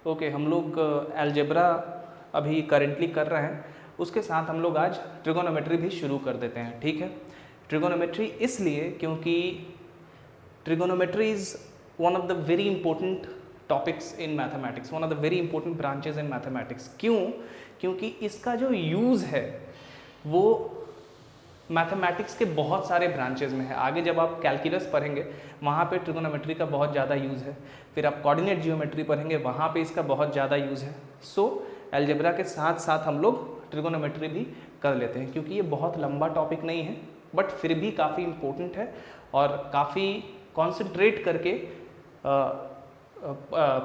Okay, हम लोग algebra अभी करेंटली कर रहे हैं, उसके साथ हम लोग आज ट्रिगोनोमेट्री भी शुरू कर देते हैं। ठीक है, ट्रिगोनोमेट्री इसलिए क्योंकि trigonometry is one of the very important topics in mathematics, one of the very important branches in mathematics. क्यों? क्योंकि इसका जो यूज़ है वो मैथमेटिक्स के बहुत सारे ब्रांचेज में है। आगे जब आप कैलकुलस पढ़ेंगे वहाँ पे ट्रिगोनोमेट्री का बहुत ज़्यादा यूज़ है, फिर आप कोऑर्डिनेट जियोमेट्री पढ़ेंगे वहाँ पे इसका बहुत ज़्यादा यूज़ है। सो अलजेब्रा के साथ साथ हम लोग ट्रिगोनोमेट्री भी कर लेते हैं, क्योंकि ये बहुत लंबा टॉपिक नहीं है बट फिर भी काफ़ी इम्पोर्टेंट है और काफ़ी कॉन्सेंट्रेट करके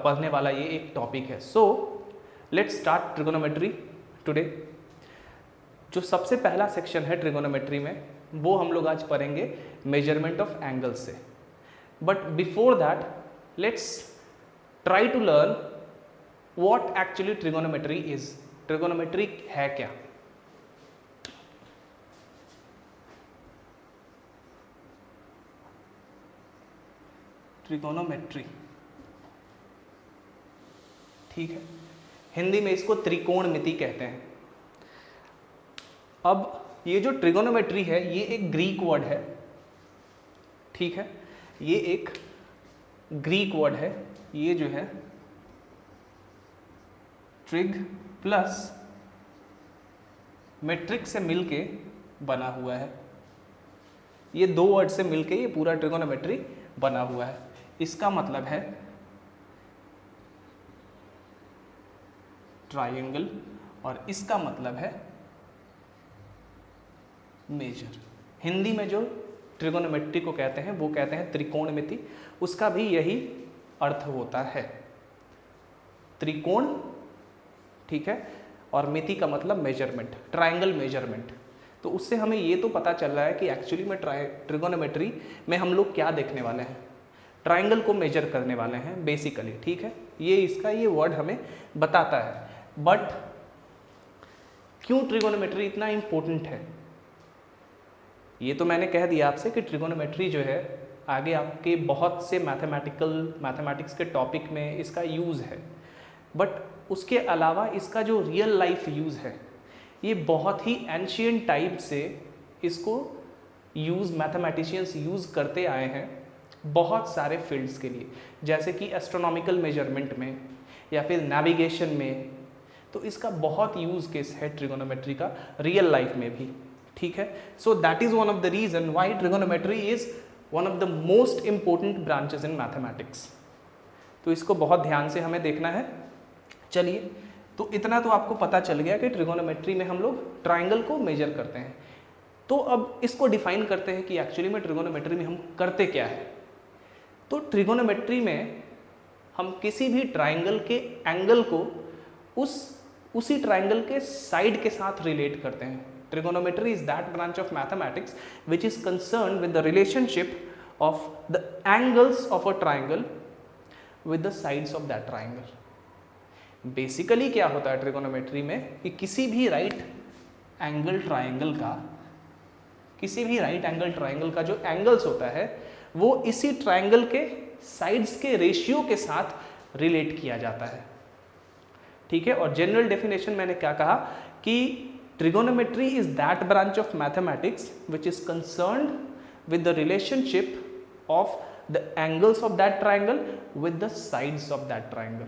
पढ़ने वाला ये एक टॉपिक है। So let's start trigonometry today. जो सबसे पहला सेक्शन है ट्रिगोनोमेट्री में वो हम लोग आज पढ़ेंगे मेजरमेंट ऑफ एंगल से। But before that let's try to learn what actually trigonometry is. Trigonometry है क्या? ट्रिगोनोमेट्री, ठीक है, हिंदी में इसको त्रिकोणमिति कहते हैं। अब ये जो ट्रिगोनोमेट्री है ये एक ग्रीक वर्ड है, ठीक है, ये एक ग्रीक वर्ड है। ये जो है ट्रिग प्लस मेट्रिक से मिलके बना हुआ है। ये दो वर्ड से मिलके ये पूरा ट्रिगोनोमेट्री बना हुआ है। इसका मतलब है ट्रायंगल और इसका मतलब है मेजर। हिंदी में जो ट्रिगोनोमेट्री को कहते हैं वो कहते हैं त्रिकोणमिति। उसका भी यही अर्थ होता है, त्रिकोण, ठीक है, और मिति का मतलब मेजरमेंट, ट्रायंगल मेजरमेंट। तो उससे हमें ये तो पता चल रहा है कि एक्चुअली में ट्रिगोनोमेट्री में हम लोग क्या देखने वाले हैं, ट्रायंगल को मेजर करने वाले हैं बेसिकली, ठीक है। ये इसका ये वर्ड हमें बताता है। बट क्यों ट्रिगोनोमेट्री इतना इम्पोर्टेंट है? ये तो मैंने कह दिया आपसे कि ट्रिगोनोमेट्री जो है आगे आपके बहुत से मैथमेटिक्स के टॉपिक में इसका यूज़ है, बट उसके अलावा इसका जो रियल लाइफ यूज़ है ये बहुत ही एंशिएंट टाइम से इसको मैथमेटिशियंस यूज़ करते आए हैं बहुत सारे फील्ड्स के लिए, जैसे कि एस्ट्रोनॉमिकल मेजरमेंट में या फिर नेविगेशन में। तो इसका बहुत यूज़ केस है ट्रिगोनोमेट्री का रियल लाइफ में भी, ठीक है। So that is one of the reason why trigonometry is one of the most important branches in mathematics. तो इसको बहुत ध्यान से हमें देखना है। चलिए, तो इतना तो आपको पता चल गया कि ट्रिगोनोमेट्री में हम लोग ट्राइंगल को मेजर करते हैं। तो अब इसको डिफाइन करते हैं कि एक्चुअली में ट्रिगोनोमेट्री में हम करते क्या है। तो ट्रिगोनोमेट्री में हम किसी भी ट्राइंगल के एंगल को उसी ट्राइंगल के साइड के साथ रिलेट करते हैं। Trigonometry is that branch of mathematics which is concern with the relationship of the angles of a triangle with the sides of that triangle. Basically क्या होता है ट्रिगोनोमेट्री में कि किसी भी राइट एंगल ट्राइंगल का जो एंगल्स होता है वो इसी ट्राइंगल के साइड्स के रेशियो के साथ रिलेट किया जाता है, ठीक है। और जनरल डेफिनेशन मैंने क्या कहा कि trigonometry is that branch of mathematics which is concerned with the relationship of the angles of that triangle with the sides of that triangle.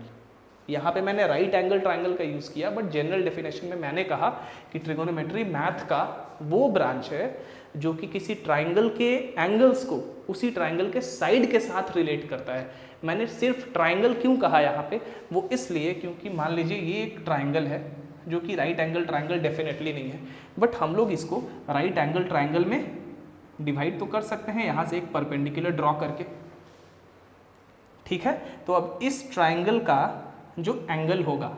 यहाँ पे मैंने राइट एंगल ट्राइंगल का यूज़ किया, बट जनरल डेफिनेशन में मैंने कहा कि trigonometry math का वो ब्रांच है जो कि किसी ट्राइंगल के एंगल्स को उसी ट्राइंगल के साइड के साथ रिलेट करता है। मैंने सिर्फ ट्राइंगल क्यों कहा यहाँ पे, वो इसलिए क्योंकि मान लीजिए ये एक ट्राइंगल है जो कि राइट एंगल ट्राइंगल डेफिनेटली नहीं है, बट हम लोग इसको राइट एंगल ट्राइंगल में डिवाइड तो कर सकते हैं यहाँ से एक परपेंडिकुलर ड्रॉ करके, ठीक है। तो अब इस ट्राइंगल का जो एंगल होगा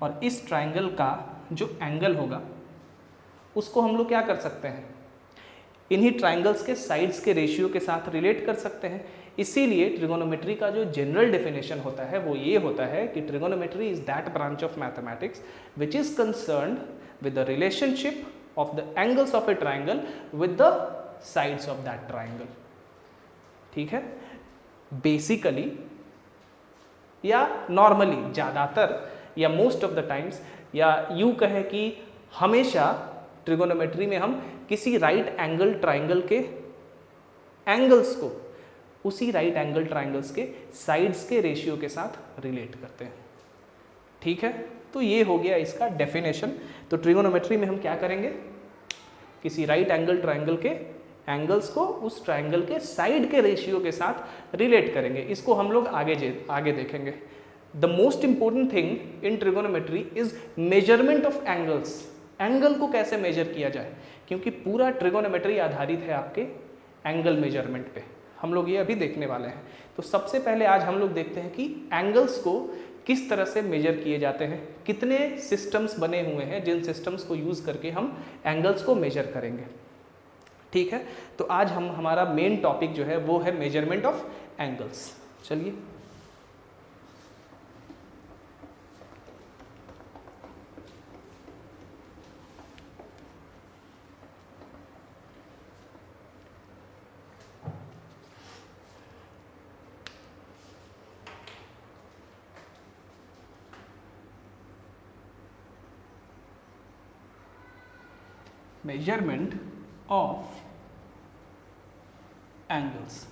और इस ट्राइंगल का जो एंगल होगा उसको हम लोग क्या कर सकते हैं, इन्हीं ट्राइंगल्स के साइड्स के रेशियो के साथ रिलेट कर सकते हैं। इसीलिए ट्रिगोनोमेट्री का जो जनरल डेफिनेशन होता है वो ये होता है कि trigonometry is that branch of mathematics which is concerned with the relationship of the angles of A triangle with the sides of that triangle, ठीक है। बेसिकली या नॉर्मली ज़्यादातर या मोस्ट ऑफ द टाइम्स या यूँ कहें कि हमेशा ट्रिगोनोमेट्री में हम किसी राइट एंगल ट्राइंगल के एंगल्स को उसी राइट एंगल ट्राइंगल्स के साइड्स के रेशियो के साथ रिलेट करते हैं। ठीक है, तो ये हो गया इसका डेफिनेशन। तो ट्रिगोनोमेट्री में हम क्या करेंगे, किसी राइट एंगल ट्राइंगल के एंगल्स को उस ट्राइंगल के साइड के रेशियो के साथ रिलेट करेंगे। इसको हम लोग आगे देखेंगे। The most important thing in trigonometry is measurement of angles. Angle को कैसे मेजर किया जाए, क्योंकि पूरा ट्रिगोनोमेट्री आधारित है आपके एंगल मेजरमेंट पे। हम लोग ये अभी देखने वाले हैं। तो सबसे पहले आज हम लोग देखते हैं कि एंगल्स को किस तरह से मेजर किए जाते हैं, कितने सिस्टम्स बने हुए हैं जिन सिस्टम्स को यूज़ करके हम एंगल्स को मेजर करेंगे। ठीक है, तो आज हमारा मेन टॉपिक जो है वो है मेजरमेंट ऑफ एंगल्स। चलिए मेजरमेंट ऑफ एंगल्स।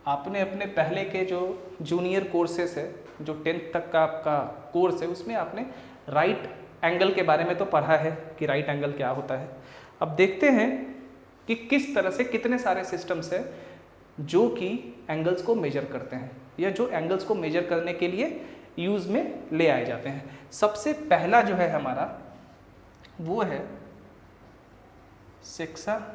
आपने अपने पहले के जो जूनियर कोर्सेस है, जो 10th तक का आपका कोर्स है, उसमें आपने राइट एंगल के बारे में तो पढ़ा है कि राइट एंगल क्या होता है। अब देखते हैं कि किस तरह से कितने सारे सिस्टम्स हैं जो कि एंगल्स को मेजर करते हैं या जो एंगल्स को मेजर करने के लिए यूज़ में ले आए जाते हैं। सबसे पहला जो है हमारा वो है sexagesimal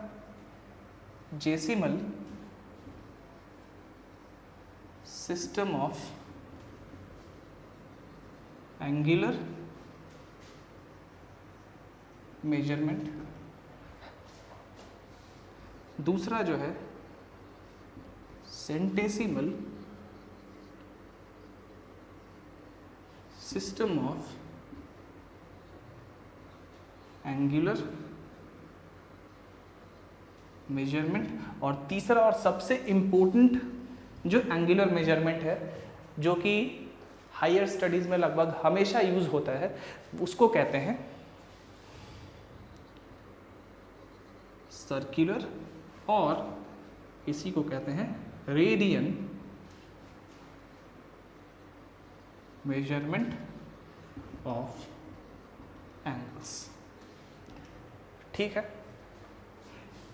system of angular measurement. दूसरा जो है centesimal system of angular measurement. और तीसरा और सबसे इम्पोर्टेंट जो एंगुलर मेजरमेंट है, जो कि हायर स्टडीज़ में लगभग हमेशा यूज़ होता है, उसको कहते हैं सर्कुलर, और इसी को कहते हैं रेडियन मेजरमेंट ऑफ एंगल्स। ठीक है,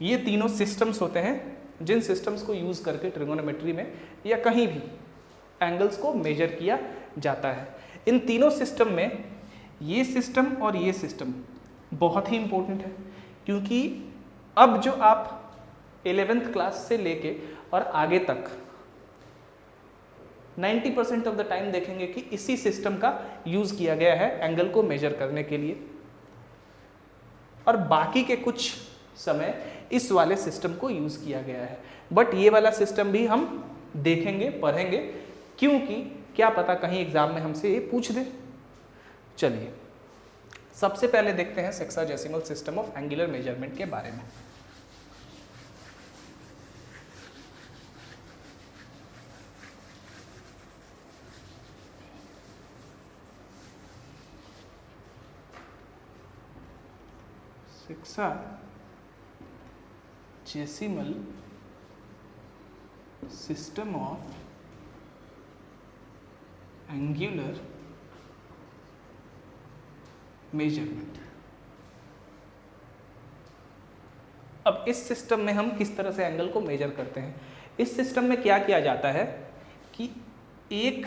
ये तीनों सिस्टम्स होते हैं जिन सिस्टम्स को यूज़ करके ट्रिगोनोमेट्री में या कहीं भी एंगल्स को मेजर किया जाता है। इन तीनों सिस्टम में ये सिस्टम और ये सिस्टम बहुत ही इम्पोर्टेंट है, क्योंकि अब जो आप 11th क्लास से लेके और आगे तक 90% ऑफ द टाइम देखेंगे कि इसी सिस्टम का यूज़ किया गया है एंगल को मेजर करने के लिए, और बाकी के कुछ समय इस वाले सिस्टम को यूज़ किया गया है। बट ये वाला सिस्टम भी हम देखेंगे, पढ़ेंगे, क्योंकि क्या पता कहीं एग्जाम में हमसे ये पूछ दे। चलिए सबसे पहले देखते हैं sexagesimal system of angular measurement के बारे में। Sexagesimal system of angular measurement. अब इस सिस्टम में हम किस तरह से एंगल को मेजर करते हैं। इस सिस्टम में क्या किया जाता है कि एक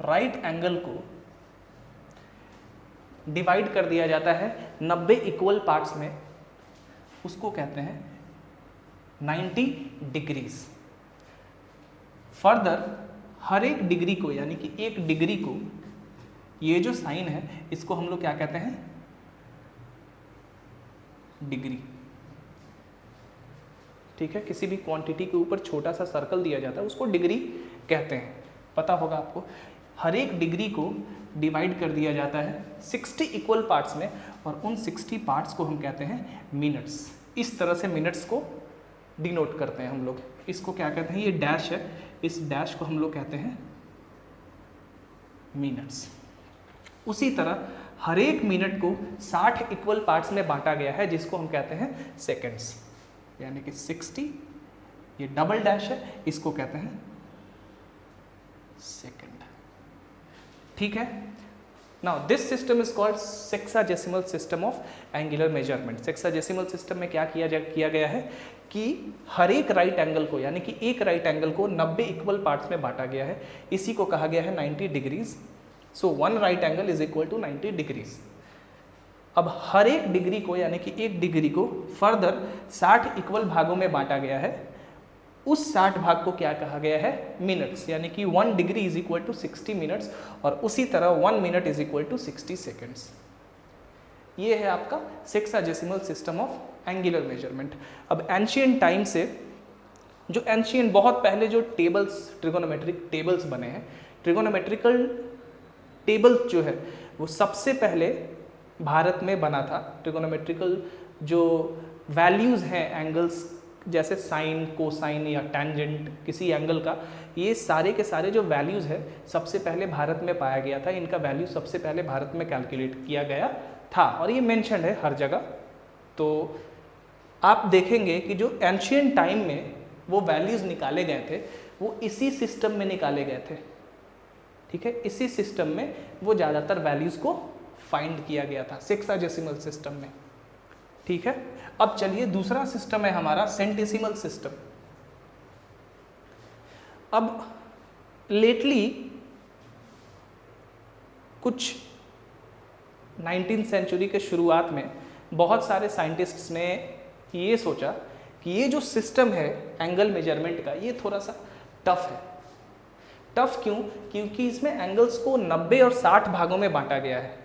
राइट एंगल को डिवाइड कर दिया जाता है 90 इक्वल पार्ट्स में, उसको कहते हैं 90 डिग्रीज। फर्दर हर एक डिग्री को, यानी कि एक डिग्री को, ये जो साइन है इसको हम लोग क्या कहते हैं, डिग्री। ठीक है, किसी भी क्वांटिटी के ऊपर छोटा सा सर्कल दिया जाता है उसको डिग्री कहते हैं, पता होगा आपको। हर एक डिग्री को डिवाइड कर दिया जाता है 60 इक्वल पार्ट्स में, और उन 60 पार्ट्स को हम कहते हैं मिनट्स। इस तरह से मिनट्स को डिनोट करते हैं हम लोग। इसको क्या कहते हैं, ये डैश है, इस डैश को हम लोग कहते हैं मिनट्स। उसी तरह हर एक मिनट को 60 इक्वल पार्ट्स में बांटा गया है, जिसको हम कहते हैं सेकेंड्स, यानी कि 60, ये डबल डैश है, इसको कहते हैं सेकेंड। ठीक है। Now this system is called sexagesimal system of angular measurement. Sexagesimal system में क्या किया गया है कि हर एक राइट एंगल को, यानी कि एक राइट एंगल को 90 इक्वल पार्ट्स में बांटा गया है। इसी को कहा गया है 90 degrees. So one right angle is equal to 90 degrees. अब हर एक डिग्री को, यानी कि एक डिग्री को फर्दर 60 इक्वल भागों में बांटा गया है। उस 60 भाग को क्या कहा गया है, मिनट्स, यानी कि 1 degree is equal to 60 minutes, और उसी तरह 1 minute is equal to 60 seconds. ये है आपका sexagesimal system of angular measurement. अब एंशियंट टाइम से, जो एंशियंट बहुत पहले जो टेबल्स, ट्रिगोनोमेट्रिक टेबल्स बने हैं, ट्रिगोनोमेट्रिकल टेबल जो है वो सबसे पहले भारत में बना था। ट्रिगोनोमेट्रिकल जो वैल्यूज़ हैं एंगल्स, जैसे साइन, कोसाइन या टेंजेंट किसी एंगल का, ये सारे के सारे जो वैल्यूज़ है सबसे पहले भारत में पाया गया था। इनका वैल्यू सबसे पहले भारत में कैलकुलेट किया गया था, और ये मेंशन है हर जगह। तो आप देखेंगे कि जो एंशियंट टाइम में वो वैल्यूज़ निकाले गए थे, वो इसी सिस्टम में निकाले गए थे। ठीक है, इसी सिस्टम में वो ज़्यादातर वैल्यूज़ को फाइंड किया गया था, सेक्साजेसिमल सिस्टम में। ठीक है। अब चलिए दूसरा सिस्टम है हमारा सेंटेसिमल सिस्टम। अब लेटली कुछ 19th सेंचुरी के शुरुआत में बहुत सारे साइंटिस्ट्स ने ये सोचा कि ये जो सिस्टम है एंगल मेजरमेंट का, ये थोड़ा सा टफ है। टफ क्यों? क्योंकि इसमें एंगल्स को 90 और 60 भागों में बांटा गया है।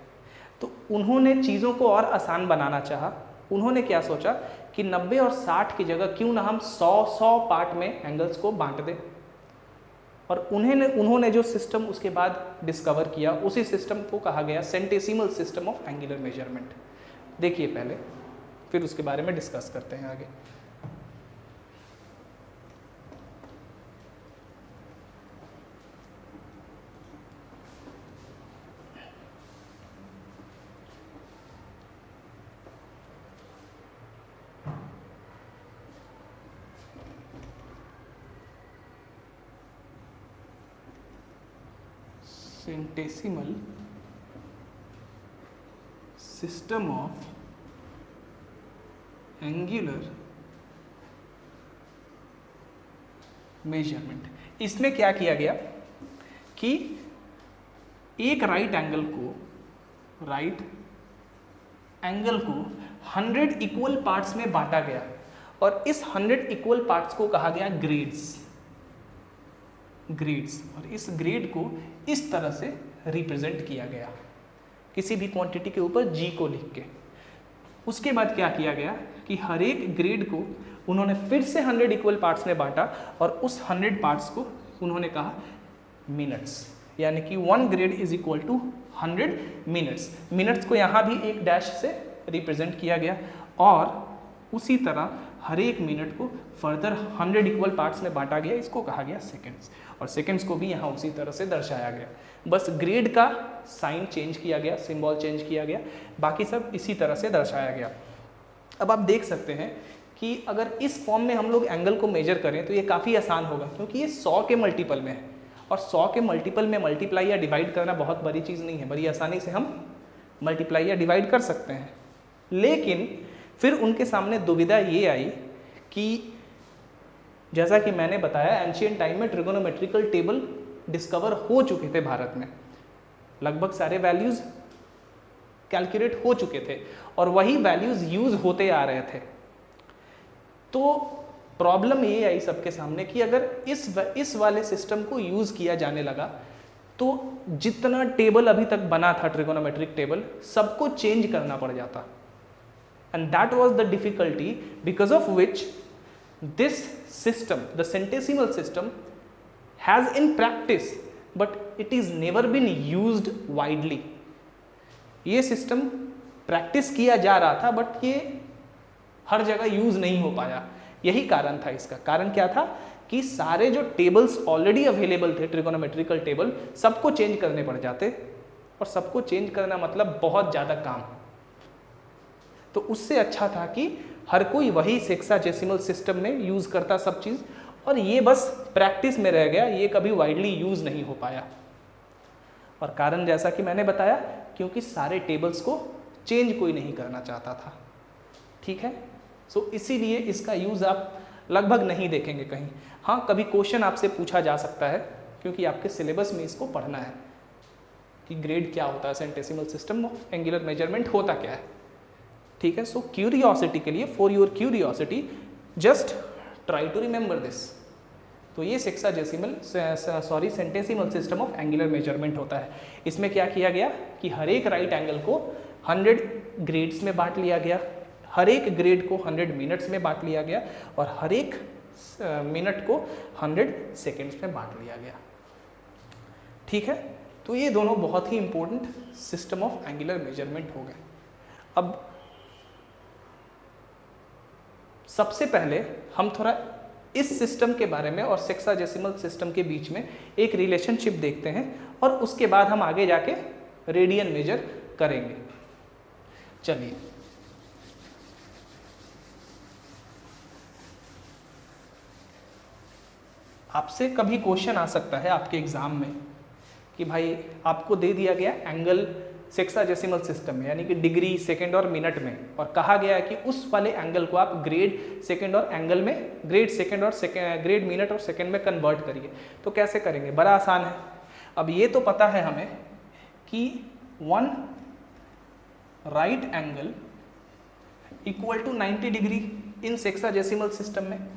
तो उन्होंने चीज़ों को और आसान बनाना चाहा। उन्होंने क्या सोचा कि 90 और 60 की जगह क्यों ना हम 100 पार्ट में एंगल्स को बांट दें। और उन्होंने जो सिस्टम उसके बाद डिस्कवर किया, उसी सिस्टम को कहा गया centesimal system of angular measurement. देखिए पहले, फिर उसके बारे में डिस्कस करते हैं आगे। Centesimal system of angular measurement. इसमें क्या किया गया कि एक राइट एंगल को 100 इक्वल पार्ट्स में बांटा गया, और इस 100 इक्वल पार्ट्स को कहा गया ग्रेड्स। और इस ग्रेड को इस तरह से रिप्रेजेंट किया गया, किसी भी क्वांटिटी के ऊपर जी को लिख के। उसके बाद क्या किया गया कि हर एक ग्रेड को उन्होंने फिर से 100 इक्वल पार्ट्स में बांटा, और उस 100 पार्ट्स को उन्होंने कहा मिनट्स, यानी कि 1 grade is equal to 100 minutes. Minutes को यहाँ भी एक डैश से रिप्रेजेंट किया गया, और उसी तरह हर एक मिनट को फर्दर 100 इक्वल पार्ट्स में बांटा गया। इसको कहा गया सेकेंड्स, और सेकेंड्स को भी यहाँ उसी तरह से दर्शाया गया। बस ग्रेड का साइन चेंज किया गया, सिंबल चेंज किया गया, बाकी सब इसी तरह से दर्शाया गया। अब आप देख सकते हैं कि अगर इस फॉर्म में हम लोग एंगल को मेजर करें तो ये काफ़ी आसान होगा, क्योंकि ये 100 के मल्टीपल में है, और 100 के मल्टीपल में मल्टीप्लाई या डिवाइड करना बहुत बड़ी चीज़ नहीं है, बड़ी आसानी से हम मल्टीप्लाई या डिवाइड कर सकते हैं। लेकिन फिर उनके सामने दुविधा ये आई कि जैसा कि मैंने बताया, एंशियंट टाइम में ट्रिगोनोमेट्रिकल टेबल डिस्कवर हो चुके थे भारत में, लगभग सारे वैल्यूज़ कैलकुलेट हो चुके थे, और वही वैल्यूज़ यूज़ होते आ रहे थे। तो प्रॉब्लम ये आई सबके सामने कि अगर इस वाले सिस्टम को यूज़ किया जाने लगा तो जितना टेबल अभी तक बना था ट्रिगोनोमेट्रिक टेबल, सबको चेंज करना पड़ जाता। And that was the difficulty because of which this system, the centesimal system, has in practice but it is never been used widely. ये सिस्टम प्रैक्टिस किया जा रहा था बट ये हर जगह यूज़ नहीं हो पाया। यही कारण था इसका। कारण क्या था कि सारे जो टेबल्स ऑलरेडी अवेलेबल थे, ट्रिगोनोमेट्रिकल टेबल, सबको चेंज करने पड़ जाते, और सबको चेंज करना मतलब बहुत ज़्यादा काम। तो उससे अच्छा था कि हर कोई वही सेक्साडेसिमल सिस्टम में यूज़ करता सब चीज़, और ये बस प्रैक्टिस में रह गया, ये कभी वाइडली यूज़ नहीं हो पाया। और कारण जैसा कि मैंने बताया, क्योंकि सारे टेबल्स को चेंज कोई नहीं करना चाहता था। ठीक है, सो इसीलिए इसका यूज़ आप लगभग नहीं देखेंगे कहीं। हाँ, कभी क्वेश्चन आपसे पूछा जा सकता है, क्योंकि आपके सिलेबस में इसको पढ़ना है कि ग्रेड क्या होता है, centesimal system of angular measurement होता क्या है। ठीक है, सो क्यूरियोसिटी के लिए, for your curiosity, just try to remember this. तो ये centesimal system of angular measurement होता है। इसमें क्या किया गया कि हर एक राइट एंगल को 100 ग्रेड्स में बांट लिया गया, हर एक ग्रेड को 100 मिनट्स में बांट लिया गया, और हर एक मिनट को 100 सेकेंड्स में बांट लिया गया। ठीक है, तो ये दोनों बहुत ही important system of angular measurement हो गए। अब सबसे पहले हम थोड़ा इस सिस्टम के बारे में और सेक्साडेसिमल सिस्टम के बीच में एक रिलेशनशिप देखते हैं, और उसके बाद हम आगे जाके रेडियन मेजर करेंगे। चलिए, आपसे कभी क्वेश्चन आ सकता है आपके एग्जाम में कि भाई आपको दे दिया गया एंगल सेक्साडेसिमल सिस्टम में, यानी कि डिग्री, सेकंड और मिनट में, और कहा गया है कि उस वाले एंगल को आप ग्रेड, सेकंड और एंगल में, ग्रेड, सेकंड और ग्रेड, मिनट और सेकंड में कन्वर्ट करिए। तो कैसे करेंगे? बड़ा आसान है। अब ये तो पता है हमें कि 1 right angle equal to 90 degree in sexadecimal system में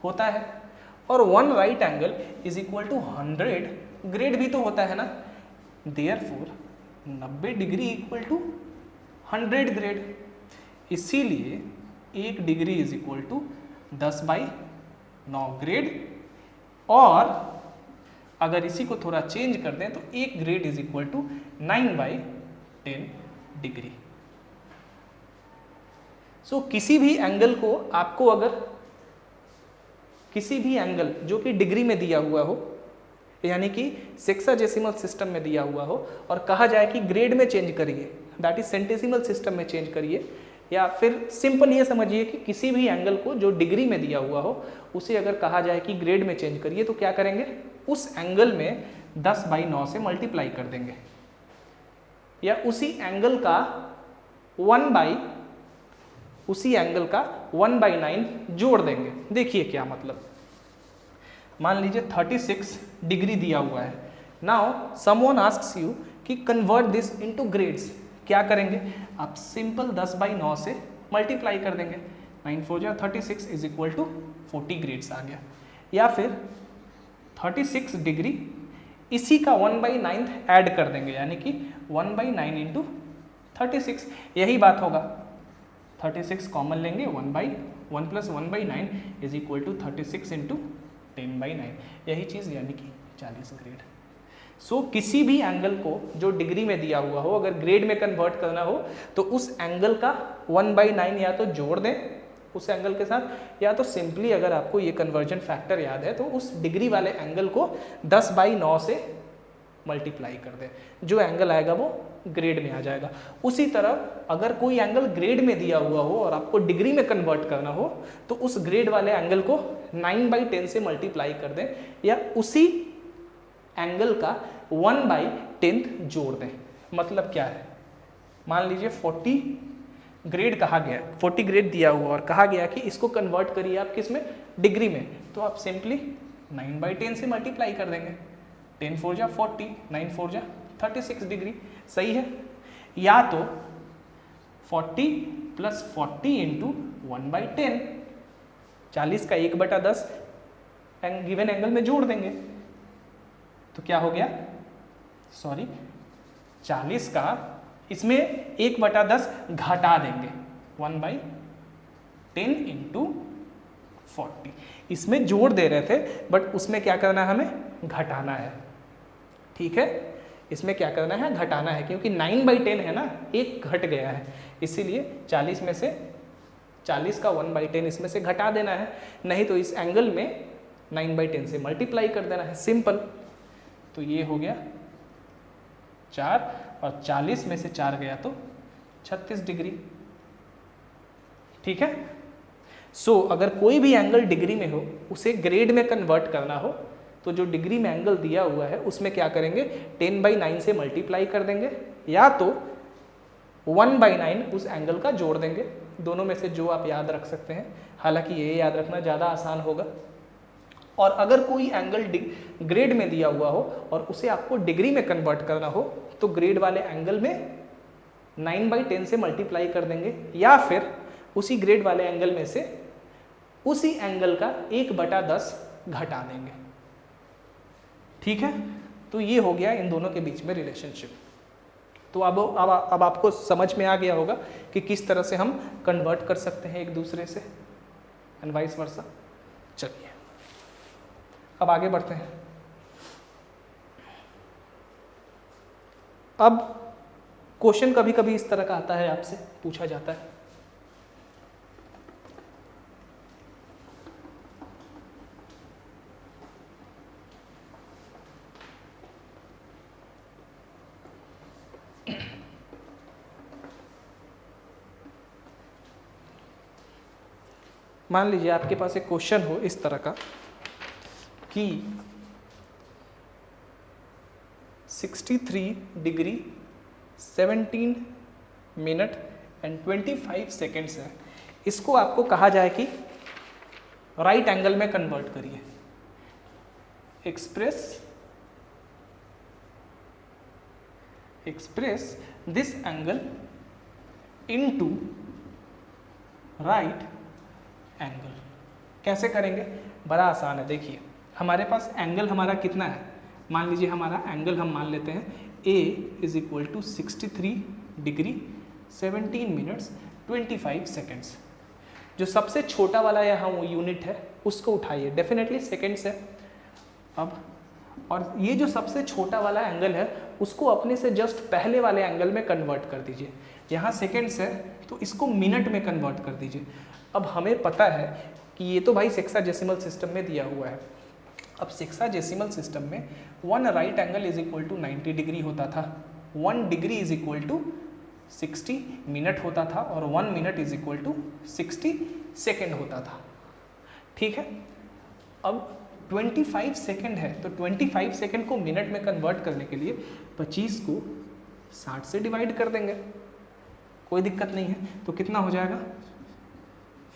होता है, और 1 right angle is equal to 100 grade भी तो होता है ना। Therefore 90 degree equal to 100 grade. इसीलिए 1 degree is equal to 10/9 grade, और अगर इसी को थोड़ा चेंज कर दें तो 1 grade is equal to 9/10 degree. So किसी भी एंगल को आपको, अगर किसी भी एंगल जो कि डिग्री में दिया हुआ हो, यानी कि सेक्साडेसिमल सिस्टम में दिया हुआ हो, और कहा जाए कि ग्रेड में चेंज करिए, दैट इज सेंटेसिमल सिस्टम में चेंज करिए, या फिर सिंपल ये समझिए कि किसी भी एंगल को जो डिग्री में दिया हुआ हो उसे अगर कहा जाए कि ग्रेड में चेंज करिए, तो क्या करेंगे? उस एंगल में 10/9 से मल्टीप्लाई कर देंगे, या उसी एंगल का 1/9 जोड़ देंगे। देखिए क्या मतलब, मान लीजिए 36 डिग्री दिया हुआ है। नाउ समवन आस्क्स यू कि कन्वर्ट दिस इनटू ग्रेड्स। क्या करेंगे? आप सिंपल 10/9 से मल्टीप्लाई कर देंगे। 9 4 जा 36 इज इक्वल टू 40 ग्रेड्स आ गया। या फिर 36 डिग्री इसी का 1/9 ऐड कर देंगे, यानी कि 1/9 इंटू 36, यही बात होगा। 36 कॉमन लेंगे, 1 plus 1/9 is equal to 36 into 10/9, यही चीज़, यानी कि 40 ग्रेड। सो किसी भी एंगल को जो डिग्री में दिया हुआ हो, अगर ग्रेड में कन्वर्ट करना हो तो उस एंगल का 1/9 या तो जोड़ दें उस एंगल के साथ, या तो सिंपली, अगर आपको ये कन्वर्जन फैक्टर याद है, तो उस डिग्री वाले एंगल को 10/9 से मल्टीप्लाई कर दें, जो एंगल आएगा वो ग्रेड में आ जाएगा। उसी तरह अगर कोई एंगल ग्रेड में दिया हुआ हो और आपको डिग्री में कन्वर्ट करना हो, तो उस ग्रेड वाले एंगल को 9/10 से मल्टीप्लाई कर दें, या उसी एंगल का 1/10 जोड़ दें। मतलब क्या है? मान लीजिए 40 ग्रेड कहा गया, 40 ग्रेड दिया हुआ और कहा गया कि इसको कन्वर्ट करिए आप किस में? डिग्री में। तो आप सिंपली 9/10 से मल्टीप्लाई कर देंगे। 10 4 जा 40, 9 4 जा 36 डिग्री। सही है? या तो 40 प्लस 40 इंटू 1/10, 40 का 1/10 गिवन एंगल में जोड़ देंगे, तो क्या हो गया? 40 का इसमें 1/10 घटा देंगे, 1/10 इंटू 40। इसमें जोड़ दे रहे थे बट उसमें क्या करना है, हमें घटाना है। ठीक है, इसमें क्या करना है, घटाना है, क्योंकि 9/10 है ना, एक घट गया है, इसीलिए 40 में से 40 का 1/10 इसमें से घटा देना है, नहीं तो इस एंगल में 9/10 से मल्टीप्लाई कर देना है, सिंपल। तो ये हो गया 4 और 40 में से 4 गया तो 36 डिग्री। ठीक है, सो अगर कोई भी एंगल डिग्री में हो उसे ग्रेड में कन्वर्ट करना हो तो जो डिग्री में एंगल दिया हुआ है उसमें क्या करेंगे, 10/9 से मल्टीप्लाई कर देंगे या तो 1/9 उस एंगल का जोड़ देंगे, दोनों में से जो आप याद रख सकते हैं, हालांकि ये याद रखना ज़्यादा आसान होगा। और अगर कोई एंगल ग्रेड में दिया हुआ हो और उसे आपको डिग्री में कन्वर्ट करना हो तो ग्रेड वाले एंगल में 9/10 से मल्टीप्लाई कर देंगे या फिर उसी ग्रेड वाले एंगल में से उसी एंगल का 1/10 घटा देंगे। ठीक है, तो ये हो गया इन दोनों के बीच में रिलेशनशिप। तो अब आपको समझ में आ गया होगा कि किस तरह से हम कन्वर्ट कर सकते हैं एक दूसरे से एंड वाइस वर्सा। चलिए अब आगे बढ़ते हैं। अब क्वेश्चन कभी कभी इस तरह का आता है, आपसे पूछा जाता है मान लीजिए आपके पास एक क्वेश्चन हो इस तरह का कि 63 डिग्री 17 मिनट एंड 25 सेकेंड्स है, इसको आपको कहा जाए कि राइट एंगल में कन्वर्ट करिए। Express this angle into right angle. कैसे करेंगे, बड़ा आसान है। देखिए हमारे पास एंगल हमारा कितना है, मान लीजिए हमारा एंगल हम मान लेते हैं A = 63 डिग्री 17 मिनट्स 25 सेकेंड्स। जो सबसे छोटा वाला यहाँ वो यूनिट है उसको उठाइए, डेफिनेटली सेकेंड्स है। अब और ये जो सबसे छोटा वाला एंगल है उसको अपने से जस्ट पहले वाले एंगल में कन्वर्ट कर दीजिए। यहाँ सेकेंड्स है तो इसको मिनट में कन्वर्ट कर दीजिए। अब हमें पता है कि ये तो भाई सेक्साडेसिमल सिस्टम में दिया हुआ है। अब सेक्साडेसिमल सिस्टम में 1 राइट एंगल = 90 डिग्री होता था, 1 डिग्री = 60 मिनट होता था और 1 मिनट = 60 सेकेंड होता था। ठीक है, अब 25 सेकेंड है तो 25 सेकेंड को मिनट में कन्वर्ट करने के लिए 25 को 60 से डिवाइड कर देंगे, कोई दिक्कत नहीं है। तो कितना हो जाएगा,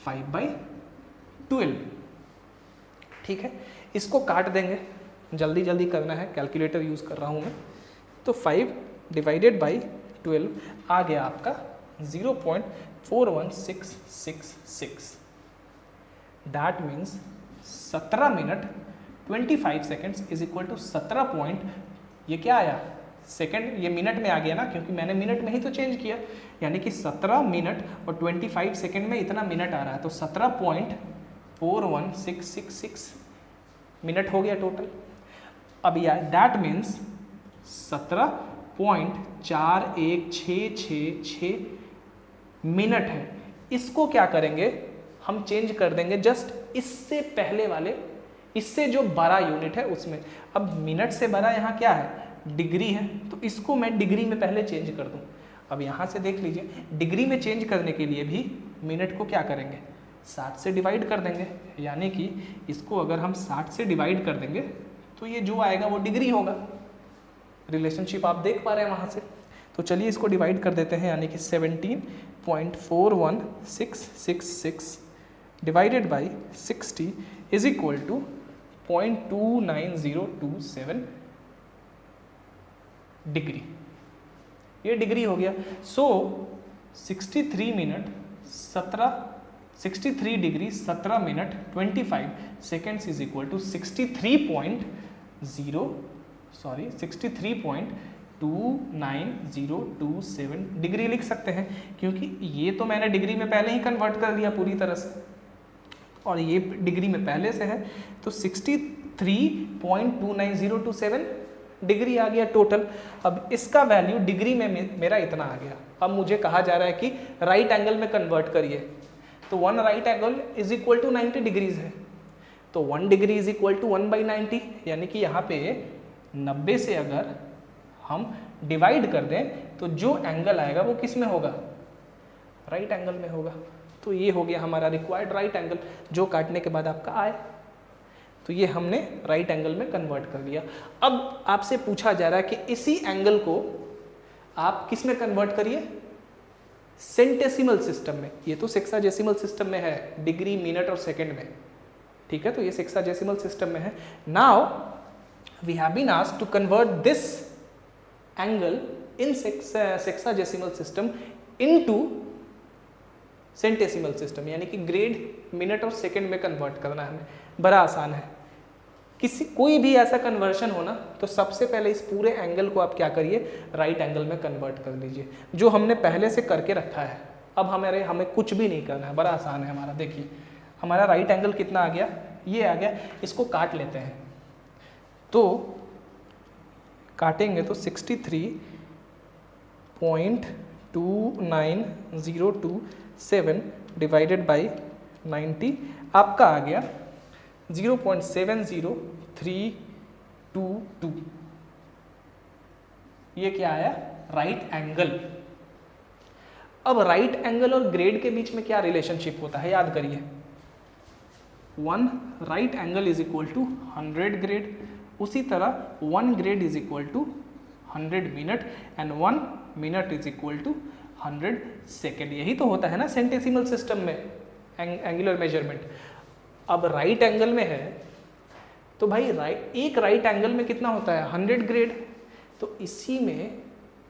5/12। ठीक है, इसको काट देंगे, जल्दी जल्दी करना है, कैलकुलेटर यूज़ कर रहा हूँ मैं। तो 5 / 12 आ गया आपका 0.41666। That means 17 minute 25 seconds = 17 point, ये क्या आया सेकेंड, ये मिनट में आ गया ना क्योंकि मैंने मिनट में ही तो चेंज किया, यानी कि 17 मिनट और 25 सेकेंड में इतना मिनट आ रहा है तो 17.41666 मिनट हो गया टोटल। अब यार दैट मीन्स 17.4166 मिनट है। इसको क्या करेंगे, हम चेंज कर देंगे जस्ट इससे पहले वाले, इससे जो बड़ा यूनिट है उसमें। अब मिनट से बड़ा यहाँ क्या है, डिग्री है, तो इसको मैं डिग्री में पहले चेंज कर दूं। अब यहाँ से देख लीजिए, डिग्री में चेंज करने के लिए भी मिनट को क्या करेंगे, 60 से डिवाइड कर देंगे, यानी कि इसको अगर हम 60 से डिवाइड कर देंगे तो ये जो आएगा वो डिग्री होगा। रिलेशनशिप आप देख पा रहे हैं वहाँ से। तो चलिए इसको डिवाइड कर देते हैं, यानी कि 17.41666 डिवाइडेड बाई 60 = 0.29027 डिग्री, ये डिग्री हो गया। सो 63 डिग्री 17 मिनट 25 सेकेंड्स = 63.29027 डिग्री लिख सकते हैं, क्योंकि ये तो मैंने डिग्री में पहले ही कन्वर्ट कर लिया पूरी तरह से। और ये डिग्री में पहले से है, तो 63.29027 डिग्री आ गया टोटल। अब इसका वैल्यू डिग्री में मेरा इतना आ गया। अब मुझे कहा जा रहा है कि राइट एंगल में कन्वर्ट करिए, तो 1 right angle is equal to 90 degrees है, तो 1 डिग्री इज इक्वल टू 1/90, यानी कि यहाँ पे 90 से अगर हम डिवाइड कर दें तो जो एंगल आएगा वो किस में होगा, राइट एंगल में होगा। तो ये हो गया हमारा रिक्वायर्ड राइट एंगल, जो काटने के बाद आपका आए, तो ये हमने राइट एंगल में कन्वर्ट कर दिया। अब आपसे पूछा जा रहा है कि इसी एंगल को आप किस में कन्वर्ट करिए, सेंटेसिमल सिस्टम में। ये तो सेक्साडेसिमल सिस्टम में है, डिग्री, मिनट और सेकंड में, ठीक है, तो ये सेक्साडेसिमल सिस्टम में है। Now we have been asked to convert this angle in sexadecimal system into centesimal system, यानी कि ग्रेड, मिनट और सेकंड में कन्वर्ट करना है हमें। बड़ा आसान है, कोई भी ऐसा कन्वर्शन हो ना, तो सबसे पहले इस पूरे एंगल को आप क्या करिए, राइट एंगल में कन्वर्ट कर दीजिए, जो हमने पहले से करके रखा है। अब हमें कुछ भी नहीं करना है, बड़ा आसान है हमारा। देखिए हमारा राइट एंगल कितना आ गया, ये आ गया। इसको काट लेते हैं, तो काटेंगे तो 63.29027 डिवाइडेड बाई 90 आपका आ गया 0.70322। ये क्या आया, राइट एंगल। अब राइट एंगल और ग्रेड के बीच में क्या रिलेशनशिप होता है, याद करिए। 1 right angle is equal to 100 grade, उसी तरह 1 grade is equal to 100 minute and 1 minute is equal to 100 second. यही तो होता है ना सेंटेसिमल सिस्टम में एंगुलर मेजरमेंट। अब राइट एंगल में है तो भाई एक राइट एंगल में कितना होता है, 100 ग्रेड। तो इसी में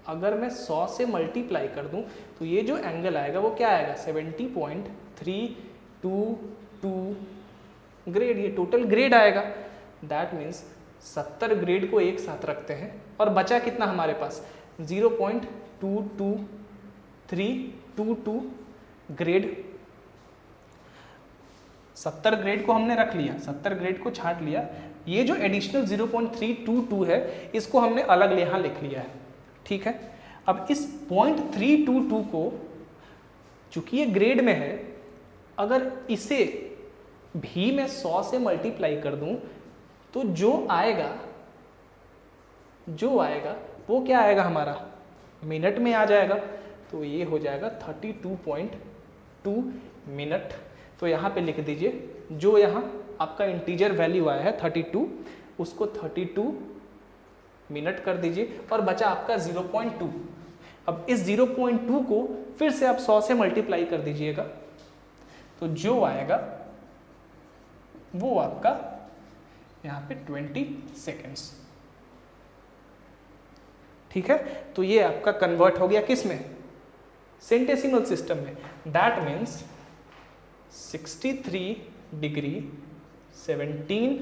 अगर मैं 100 से मल्टीप्लाई कर दूं तो ये जो एंगल आएगा वो क्या आएगा, 70.322 ग्रेड, ये टोटल ग्रेड आएगा। दैट मीन्स 70 ग्रेड को एक साथ रखते हैं और बचा कितना हमारे पास, 0.22322 ग्रेड। 70 ग्रेड को हमने रख लिया, 70 ग्रेड को छांट लिया। ये जो एडिशनल 0.322 है इसको हमने अलग यहाँ लिख लिया है, ठीक है। अब इस 0.322 को, चूंकि ये ग्रेड में है, अगर इसे भी मैं 100 से मल्टीप्लाई कर दूं तो जो आएगा वो क्या आएगा हमारा, मिनट में आ जाएगा। तो ये हो जाएगा 32.2 मिनट। तो यहाँ पे लिख दीजिए, जो यहाँ आपका इंटीजर वैल्यू आया है 32, उसको 32 मिनट कर दीजिए और बचा आपका 0.2। अब इस 0.2 को फिर से आप 100 से मल्टीप्लाई कर दीजिएगा, तो जो आएगा वो आपका यहाँ पे 20 सेकेंड्स, ठीक है। तो ये आपका कन्वर्ट हो गया किस में, सेंटेसिमल सिस्टम में। That means 63 degree 17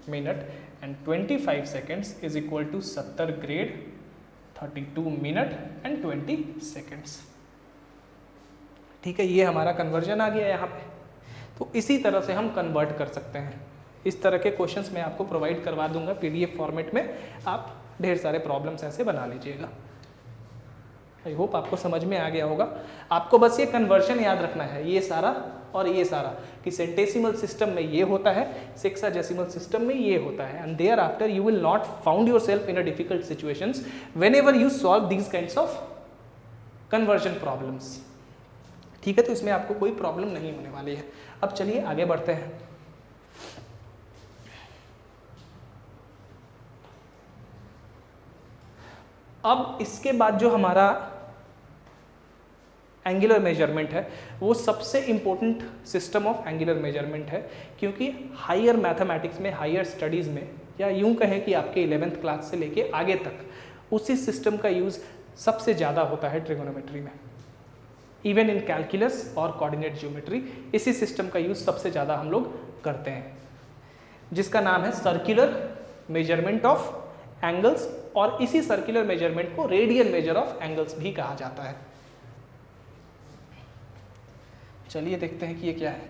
minute and 25 seconds is equal to 70 grade 32 minute and 20 seconds, ठीक है। ये हमारा कन्वर्जन आ गया यहाँ पे। तो इसी तरह से हम कन्वर्ट कर सकते हैं। इस तरह के क्वेश्चंस मैं आपको प्रोवाइड करवा दूंगा PDF फॉर्मेट में, आप ढेर सारे प्रॉब्लम्स ऐसे बना लीजिएगा। आई होप आपको समझ में आ गया होगा। आपको बस ये कन्वर्जन याद रखना है, ये सारा और ये सारा, कि सेंटेसिमल सिस्टम में ये होता है, सेक्साडेसिमल सिस्टम में ये होता है। And thereafter you will not found yourself in a difficult situations whenever you solve these kinds of conversion problems, ठीक है। तो इसमें आपको कोई प्रॉब्लम नहीं होने वाली है। अब चलिए आगे बढ़ते हैं। अब इसके बाद जो हमारा एंगुलर मेजरमेंट है वो सबसे important system of angular measurement है, क्योंकि हायर मैथमेटिक्स में, हायर स्टडीज़ में, या यूं कहें कि आपके 11th क्लास से लेके आगे तक उसी सिस्टम का यूज़ सबसे ज़्यादा होता है ट्रिगोनोमेट्री में। इवन इन कैलकुलस और कोऑर्डिनेट ज्योमेट्री इसी सिस्टम का यूज़ सबसे ज़्यादा हम लोग करते हैं, जिसका नाम है सर्कुलर मेजरमेंट ऑफ एंगल्स, और इसी सर्कुलर मेजरमेंट को रेडियल मेजर ऑफ एंगल्स भी कहा जाता है। चलिए देखते हैं कि ये क्या है।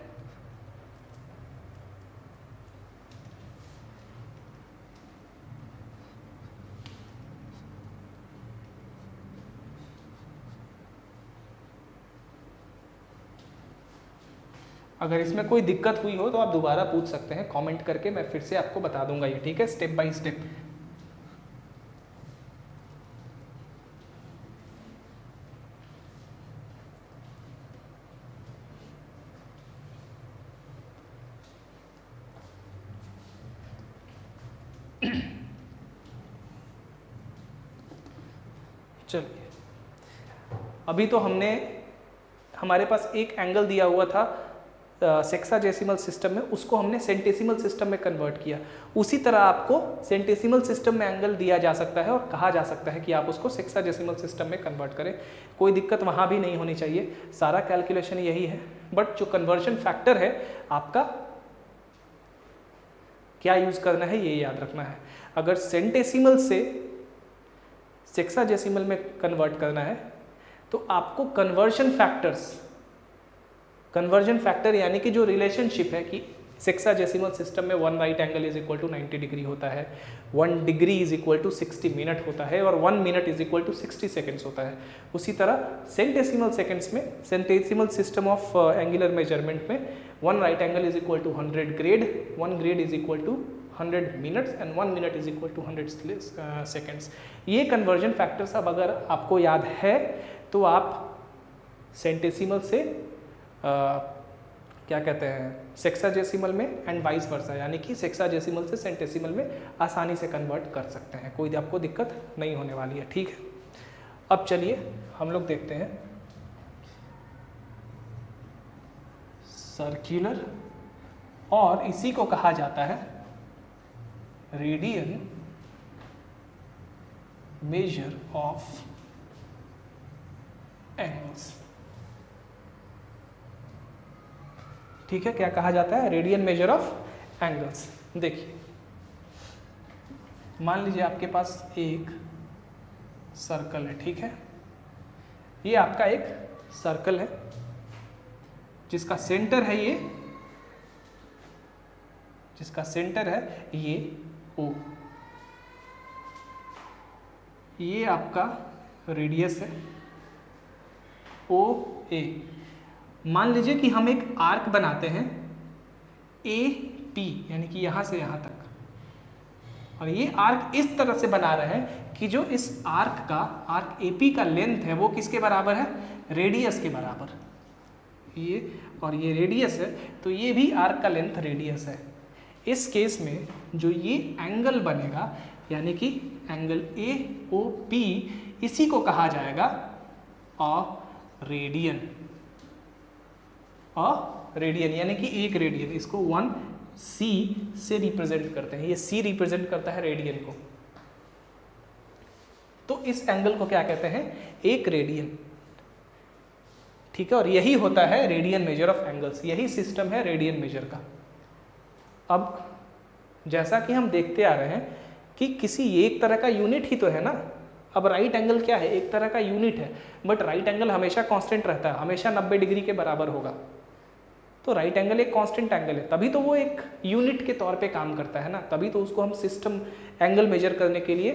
अगर इसमें कोई दिक्कत हुई हो तो आप दोबारा पूछ सकते हैं कमेंट करके, मैं फिर से आपको बता दूंगा ये, ठीक है, स्टेप बाय स्टेप। चलिए, अभी तो हमारे पास एक एंगल दिया हुआ था सेक्साडेसिमल सिस्टम में, उसको हमने सेंटेसिमल सिस्टम में कन्वर्ट किया। उसी तरह आपको सेंटेसिमल सिस्टम में एंगल दिया जा सकता है और कहा जा सकता है कि आप उसको सेक्साडेसिमल सिस्टम में कन्वर्ट करें। कोई दिक्कत वहाँ भी नहीं होनी चाहिए, सारा कैलकुलेशन यही है। बट जो कन्वर्जन फैक्टर है आपका क्या यूज़ करना है ये याद रखना है। अगर सेंटेसिमल से सेक्साडेसिमल में कन्वर्ट करना है तो आपको कन्वर्जन फैक्टर यानी कि जो रिलेशनशिप है कि सेक्साडेसिमल सिस्टम में 1 right angle is equal to 90 degree होता है, 1 degree is equal to 60 minute होता है और 1 minute is equal to 60 seconds होता है। उसी तरह centesimal system of angular measurement में 1 right angle is equal to 100 grade, 1 grade is equal to 100 minutes and 1 minute is equal to 100 seconds. ये conversion factors अब अगर आपको याद है तो आप सेंटेसिमल से क्या कहते हैं सेक्साडेसिमल में एंड वाइस वर्सा, यानी कि सेक्साडेसिमल से सेंटेसिमल में आसानी से कन्वर्ट कर सकते हैं, कोई आपको दिक्कत नहीं होने वाली है, ठीक है। अब चलिए हम लोग देखते हैं सर्कुलर, और इसी को कहा जाता है रेडियन मेजर ऑफ एंगल्स, ठीक है। क्या कहा जाता है? Radian measure of angles. देखिए, मान लीजिए आपके पास एक सर्कल है, ठीक है, ये आपका एक सर्कल है जिसका सेंटर है ये O, ये आपका रेडियस है OA। मान लीजिए कि हम एक आर्क बनाते हैं AP, यानी कि यहाँ से यहाँ तक, और ये आर्क इस तरह से बना रहे हैं कि जो इस आर्क AP का लेंथ है वो किसके बराबर है? रेडियस के बराबर। ये और ये रेडियस है तो ये भी आर्क का लेंथ रेडियस है। इस केस में जो ये एंगल बनेगा यानी कि एंगल AOP, इसी को कहा जाएगा रेडियन, रेडियन यानी कि एक रेडियन। इसको 1C से रिप्रेजेंट करते हैं, ये C रिप्रेजेंट करता है रेडियन को, तो इस एंगल को क्या कहते हैं? एक रेडियन, ठीक है। और यही होता है रेडियन मेजर ऑफ एंगल्स, यही सिस्टम है रेडियन मेजर का। अब जैसा कि हम देखते आ रहे हैं कि किसी एक तरह का यूनिट ही तो है ना। अब राइट एंगल क्या है? एक तरह का यूनिट है, बट राइट एंगल हमेशा कांस्टेंट रहता है, हमेशा 90 डिग्री के बराबर होगा। तो राइट एंगल एक कांस्टेंट एंगल है, तभी तो वो एक यूनिट के तौर पे काम करता है ना, तभी तो उसको हम सिस्टम एंगल मेजर करने के लिए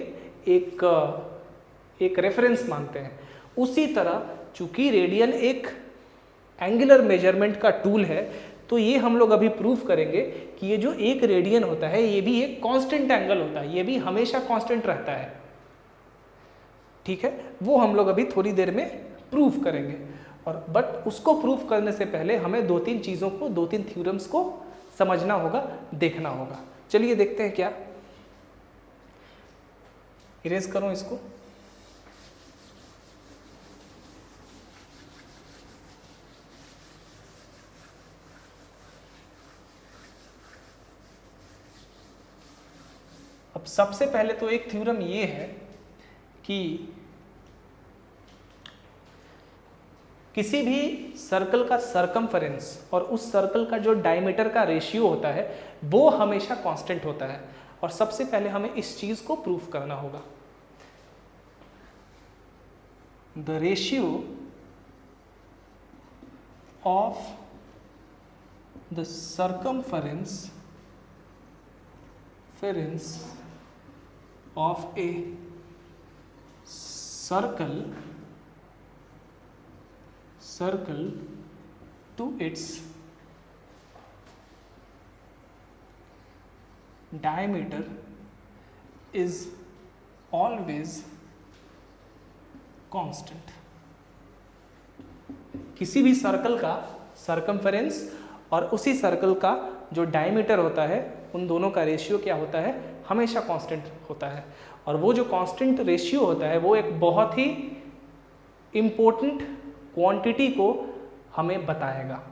एक रेफरेंस मानते हैं। उसी तरह चूंकि रेडियन एक एंगुलर मेजरमेंट का टूल है, तो ये हम लोग अभी प्रूफ करेंगे कि ये जो एक रेडियन होता है ये भी एक कांस्टेंट एंगल होता है, ये भी हमेशा कांस्टेंट रहता है, ठीक है। वो हम लोग अभी थोड़ी देर में प्रूफ करेंगे। और बट उसको प्रूफ करने से पहले हमें 2-3 चीज़ों को, 2-3 थ्योरम्स को समझना होगा, देखना होगा। चलिए देखते हैं क्या। इरेज करूं इसको। अब सबसे पहले तो एक थ्योरम ये है कि किसी भी सर्कल का सरकमफेरेंस और उस सर्कल का जो डायमीटर का रेशियो होता है वो हमेशा कांस्टेंट होता है। और सबसे पहले हमें इस चीज को प्रूफ करना होगा। The ratio of the circumference of a circle to its diameter is always constant। किसी भी सर्कल का सर्कमफेरेंस और उसी सर्कल का जो डायमीटर होता है, उन दोनों का रेशियो क्या होता है, हमेशा कांस्टेंट होता है। और वो जो कांस्टेंट रेशियो होता है वो एक बहुत ही इम्पोर्टेंट क्वांटिटी को हमें बताएगा।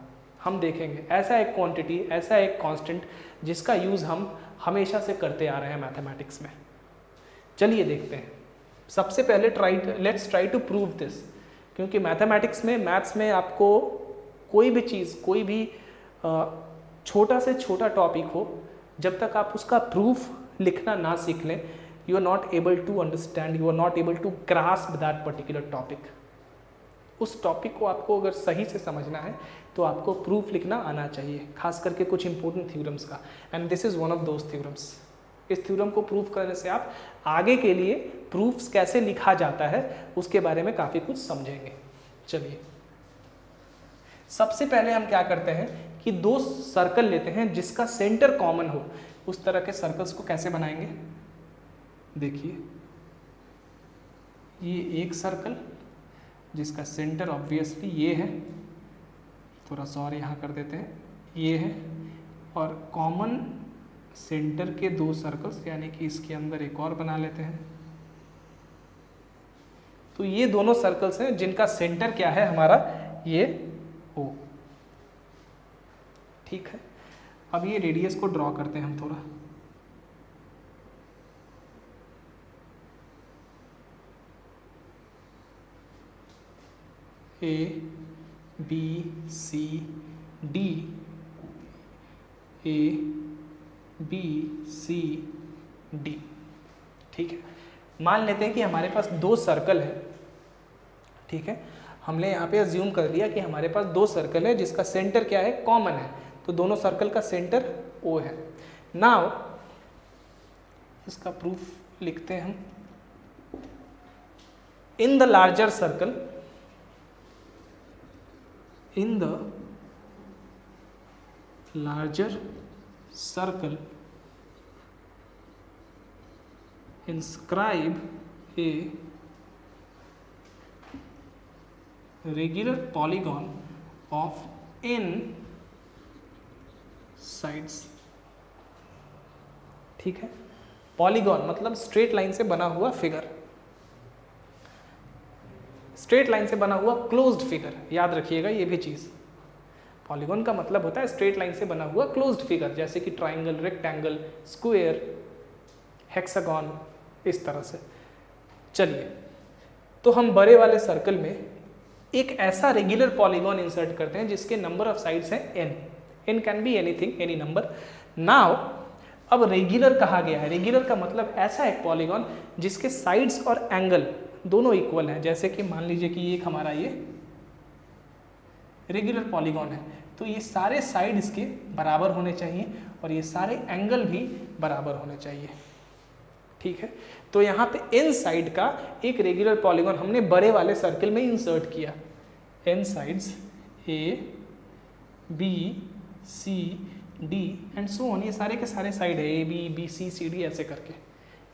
हम देखेंगे ऐसा एक क्वांटिटी, ऐसा एक कांस्टेंट जिसका यूज़ हम हमेशा से करते आ रहे हैं मैथमेटिक्स में। चलिए देखते हैं। सबसे पहले let's try to prove this, क्योंकि मैथमेटिक्स में, मैथ्स में आपको कोई भी चीज़, कोई भी छोटा से छोटा टॉपिक हो, जब तक आप उसका प्रूफ लिखना ना सीख लें, you are not able to understand, you are not able to grasp that particular topic. उस टॉपिक को आपको अगर सही से समझना है तो आपको प्रूफ लिखना आना चाहिए, खास करके कुछ इंपॉर्टेंट थ्योरम्स का। And this is one of those theorems. इस थ्योरम को प्रूफ करने से आप आगे के लिए प्रूफ्स कैसे लिखा जाता है उसके बारे में काफ़ी कुछ समझेंगे। चलिए, सबसे पहले हम क्या करते हैं कि दो सर्कल लेते हैं जिसका सेंटर कॉमन हो। उस तरह के सर्कल्स को कैसे बनाएंगे, देखिए, ये एक सर्कल जिसका सेंटर ऑब्वियसली ये है, थोड़ा सा और यहाँ कर देते हैं, ये है, और कॉमन सेंटर के दो सर्कल्स, यानी कि इसके अंदर एक और बना लेते हैं। तो ये दोनों सर्कल्स हैं जिनका सेंटर क्या है हमारा, ये O। ठीक है, अब ये रेडियस को ड्रॉ करते हैं हम थोड़ा। A B C D, A B C D। ठीक है, मान लेते हैं कि हमारे पास दो सर्कल है। ठीक है, हमने यहाँ पे अज्यूम कर लिया कि हमारे पास दो सर्कल है जिसका सेंटर क्या है, कॉमन है। तो दोनों सर्कल का सेंटर O है। नाउ इसका प्रूफ लिखते हैं हम। In the larger circle, in the larger circle, inscribe a regular polygon of n sides। ठीक है, पॉलीगॉन मतलब स्ट्रेट लाइन से बना हुआ फिगर, स्ट्रेट लाइन से बना हुआ क्लोज्ड फिगर। याद रखिएगा ये भी चीज़, पॉलीगॉन का मतलब होता है स्ट्रेट लाइन से बना हुआ क्लोज्ड फिगर, जैसे कि ट्राइंगल, रेक्टेंगल, स्क्वायर, हेक्सागन, इस तरह से। चलिए, तो हम बड़े वाले सर्कल में एक ऐसा रेगुलर पॉलीगॉन इंसर्ट करते हैं जिसके नंबर ऑफ साइड्स हैं n। n can be anything, any number. Now अब रेगुलर कहा गया है, रेगुलर का मतलब ऐसा एक पॉलीगॉन जिसके साइड्स और एंगल दोनों इक्वल हैं। जैसे कि मान लीजिए कि एक हमारा ये रेगुलर पॉलीगॉन है, तो ये सारे साइड इसके बराबर होने चाहिए और ये सारे एंगल भी बराबर होने चाहिए। ठीक है, तो यहाँ पे n साइड का एक रेगुलर पॉलीगॉन हमने बड़े वाले सर्कल में इंसर्ट किया। n sides A B C D and so on, ये सारे के सारे साइड है, A B B C C D ऐसे करके,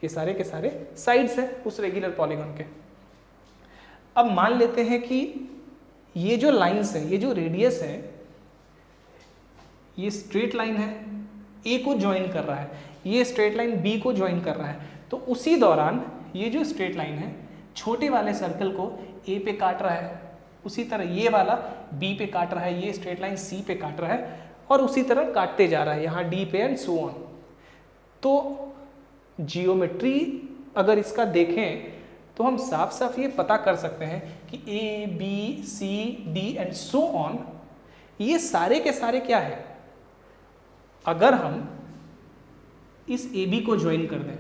ये सारे के सारे साइड्स हैं उस रेगुलर पॉलीगॉन के। अब मान लेते हैं कि ये जो लाइंस हैं, ये जो रेडियस है, ये स्ट्रेट लाइन है, ए को ज्वाइन कर रहा है, ये स्ट्रेट लाइन बी को ज्वाइन कर रहा है। तो उसी दौरान ये जो स्ट्रेट लाइन है छोटे वाले सर्कल को ए पे काट रहा है, उसी तरह ये वाला बी पे काट रहा है, ये स्ट्रेट लाइन सी पे काट रहा है, और उसी तरह काटते जा रहा है यहाँ डी पे एंड सो ऑन। तो जियोमेट्री अगर इसका देखें तो हम साफ साफ ये पता कर सकते हैं कि A B C D and so on, ये सारे के सारे क्या है, अगर हम इस ए बी को ज्वाइन कर दें,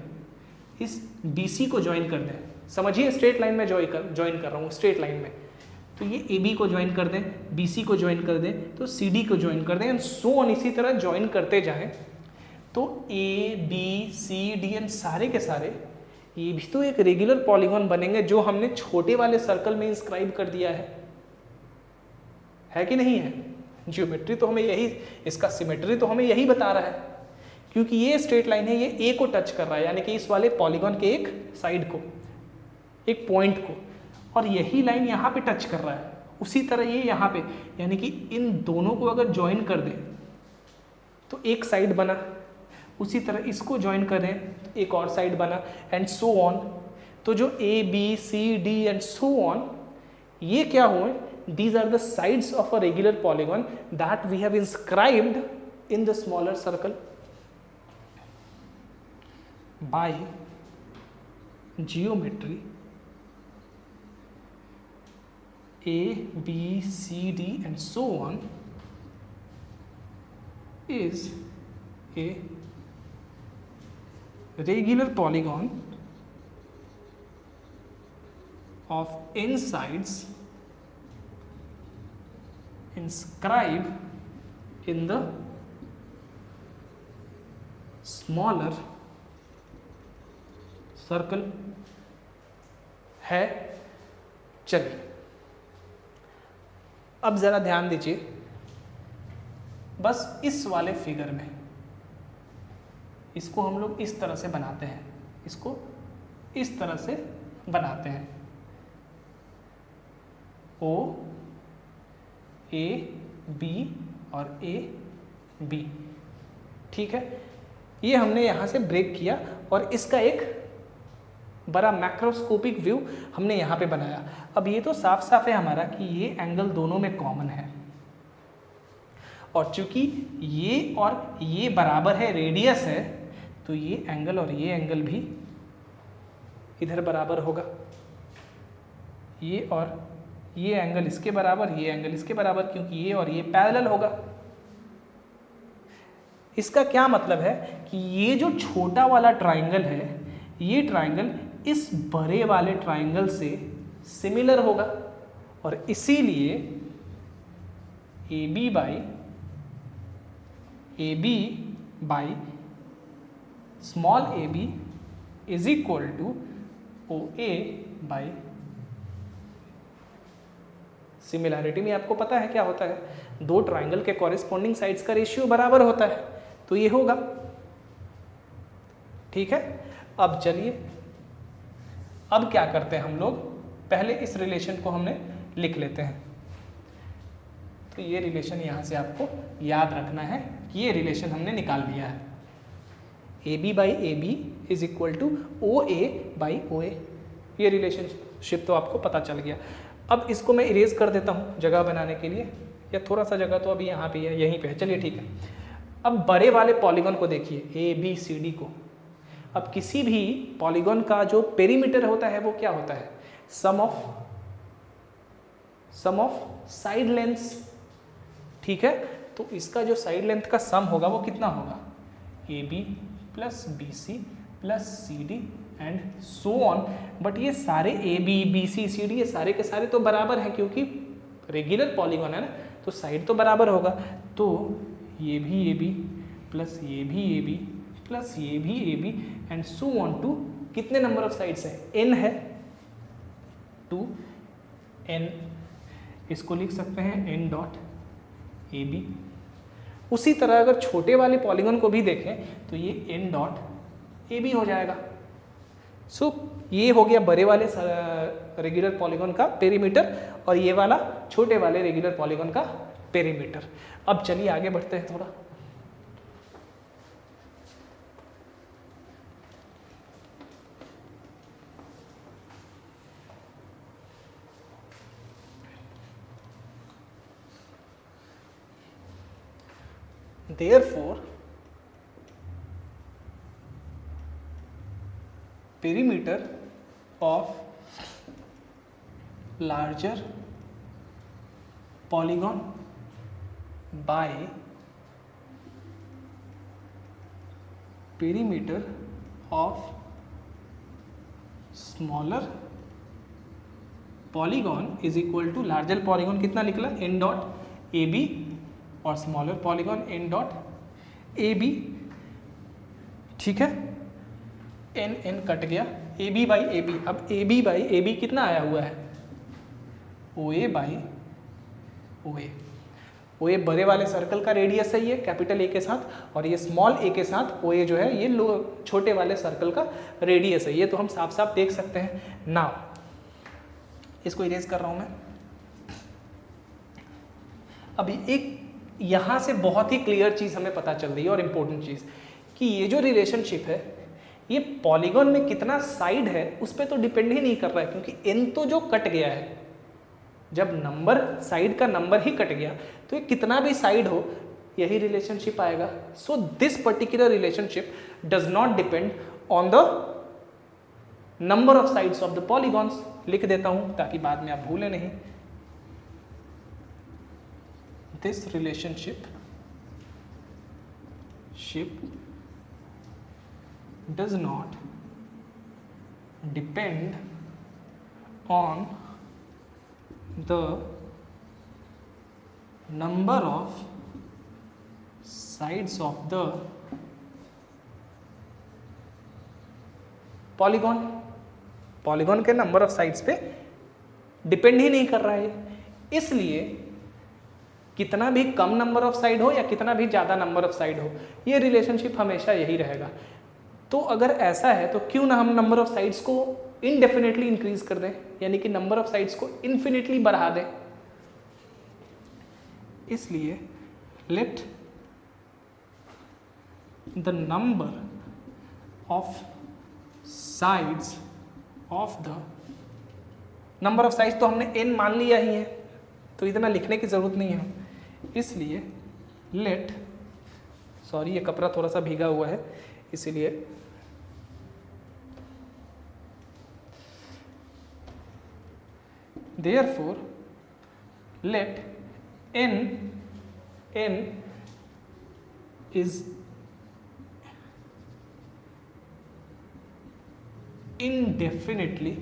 इस बी सी को ज्वाइन कर दें, समझिए स्ट्रेट लाइन में ज्वाइन कर रहा हूँ, स्ट्रेट लाइन में, तो ये ए बी को ज्वाइन कर दें, बी सी को ज्वाइन कर दें, तो सी डी को ज्वाइन कर दें एंड सो ऑन, इसी तरह ज्वाइन करते जाएं, तो A B C D and सारे के सारे ये भी तो एक रेगुलर पॉलीगॉन बनेंगे जो हमने छोटे वाले सर्कल में इंस्क्राइब कर दिया है कि नहीं है। ज्योमेट्री तो हमें यही, इसका सिमेट्री तो हमें यही बता रहा है क्योंकि ये स्ट्रेट लाइन है, ये ए को टच कर रहा है, यानी कि इस वाले पॉलीगॉन के एक साइड को, एक पॉइंट को, और यही लाइन यहाँ पे टच कर रहा है। उसी तरह ये यहाँ पे, यानी कि इन दोनों को अगर ज्वाइन कर दें तो एक साइड बना, उसी तरह इसको ज्वाइन करें तो एक और साइड बना, एंड सो ऑन। तो जो A B C D and so on, ये क्या हुए? These are the sides of a regular polygon that we have inscribed in the smaller circle by geometry A, B, C, D and so on is a regular polygon of n sides inscribed in the smaller circle है। चलिए अब जरा ध्यान दीजिए, बस इस वाले figure में इसको हम लोग इस तरह से बनाते हैं, इसको इस तरह से बनाते हैं, ओ ए बी और ए बी, ठीक है। ये हमने यहाँ से ब्रेक किया और इसका एक बड़ा मैक्रोस्कोपिक व्यू हमने यहाँ पे बनाया। अब ये तो साफ साफ है हमारा कि ये एंगल दोनों में कॉमन है, और चूंकि ये और ये बराबर है, रेडियस है, तो ये एंगल और ये एंगल भी इधर बराबर होगा। ये और ये एंगल इसके बराबर, ये एंगल इसके बराबर, क्योंकि ये और ये पैरेलल होगा। इसका क्या मतलब है कि ये जो छोटा वाला ट्राइंगल है, ये ट्राइंगल इस बड़े वाले ट्राइंगल से सिमिलर होगा, और इसीलिए AB by small ab is equal to OA by, similarity में आपको पता है क्या होता है, दो ट्राइंगल के कॉरेस्पॉन्डिंग साइड्स का रेशियो बराबर होता है, तो ये होगा, ठीक है। अब चलिए, अब क्या करते हैं हम लोग, पहले इस रिलेशन को हमने लिख लेते हैं। तो ये रिलेशन यहाँ से आपको याद रखना है कि ये रिलेशन हमने निकाल लिया है, AB by AB is equal to OA by OA। ये रिलेशनशिप तो आपको पता चल गया। अब इसको मैं इरेज कर देता हूँ जगह बनाने के लिए, या थोड़ा सा जगह तो अभी यहाँ पे है, यहीं पे है, चलिए ठीक है। अब बड़े वाले पॉलीगॉन को देखिए, ABCD को। अब किसी भी पॉलीगॉन का जो पेरीमीटर होता है वो क्या होता है, सम ऑफ साइड लेंथ्स, ठीक है। तो इसका जो साइड लेंथ का सम होगा वो कितना होगा, AB plus BC plus CD and so on. But ये सारे AB BC CD ये सारे के सारे तो बराबर हैं, क्योंकि रेगुलर पॉलीगॉन है ना, तो साइड तो बराबर होगा। तो ये भी AB प्लस ये भी AB प्लस ये भी AB and so on too, कितने नंबर ऑफ साइड्स है, n है, 2n। इसको लिख सकते हैं n डॉट AB। उसी तरह अगर छोटे वाले पॉलीगॉन को भी देखें तो ये n डॉट AB हो जाएगा। सो ये हो गया बड़े वाले रेगुलर पॉलीगॉन का पेरीमीटर, और ये वाला छोटे वाले रेगुलर पॉलीगॉन का पेरीमीटर। अब चलिए आगे बढ़ते हैं थोड़ा। Therefore, perimeter of larger polygon by perimeter of smaller polygon is equal to larger polygon कितना निकला, n डॉट AB, और smaller polygon n dot AB, ठीक है। n कट गया, AB बाई AB। अब AB बाई AB कितना आया हुआ है, OA बाई OA। ओ ए बड़े वाले सर्कल का रेडियस है ये कैपिटल ए के साथ, और ये स्मॉल ए के साथ ओ ए जो है ये छोटे वाले सर्कल का रेडियस है। ये तो हम साफ साफ देख सकते हैं। नाउ इसको इरेज कर रहा हूं मैं। अभी एक यहाँ से बहुत ही क्लियर चीज़ हमें पता चल रही है और इम्पोर्टेंट चीज़, कि ये जो रिलेशनशिप है ये पॉलीगॉन में कितना साइड है उस पर तो डिपेंड ही नहीं कर रहा है, क्योंकि एन तो जो कट गया है, जब नंबर साइड का नंबर ही कट गया तो ये कितना भी साइड हो यही रिलेशनशिप आएगा। So this particular relationship does not depend on the number of sides of the polygons. लिख देता हूं ताकि बाद में आप भूलें नहीं। This relationship does not depend on the number of sides of the polygon। Polygon के नंबर ऑफ साइड्स पे डिपेंड ही नहीं कर रहा है, इसलिए कितना भी कम नंबर ऑफ साइड हो या कितना भी ज़्यादा नंबर ऑफ साइड हो ये रिलेशनशिप हमेशा यही रहेगा। तो अगर ऐसा है तो क्यों ना हम नंबर ऑफ साइड्स को इनडेफिनेटली इंक्रीज कर दें, यानी कि नंबर ऑफ साइड्स को इन्फिनिटली बढ़ा दें। इसलिए let the number of sides of the, number of sides तो हमने n मान लिया ही है तो इतना लिखने की जरूरत नहीं है, इसलिए लेट, सॉरी ये कपड़ा थोड़ा सा भीगा हुआ है इसीलिए, therefore let n is indefinitely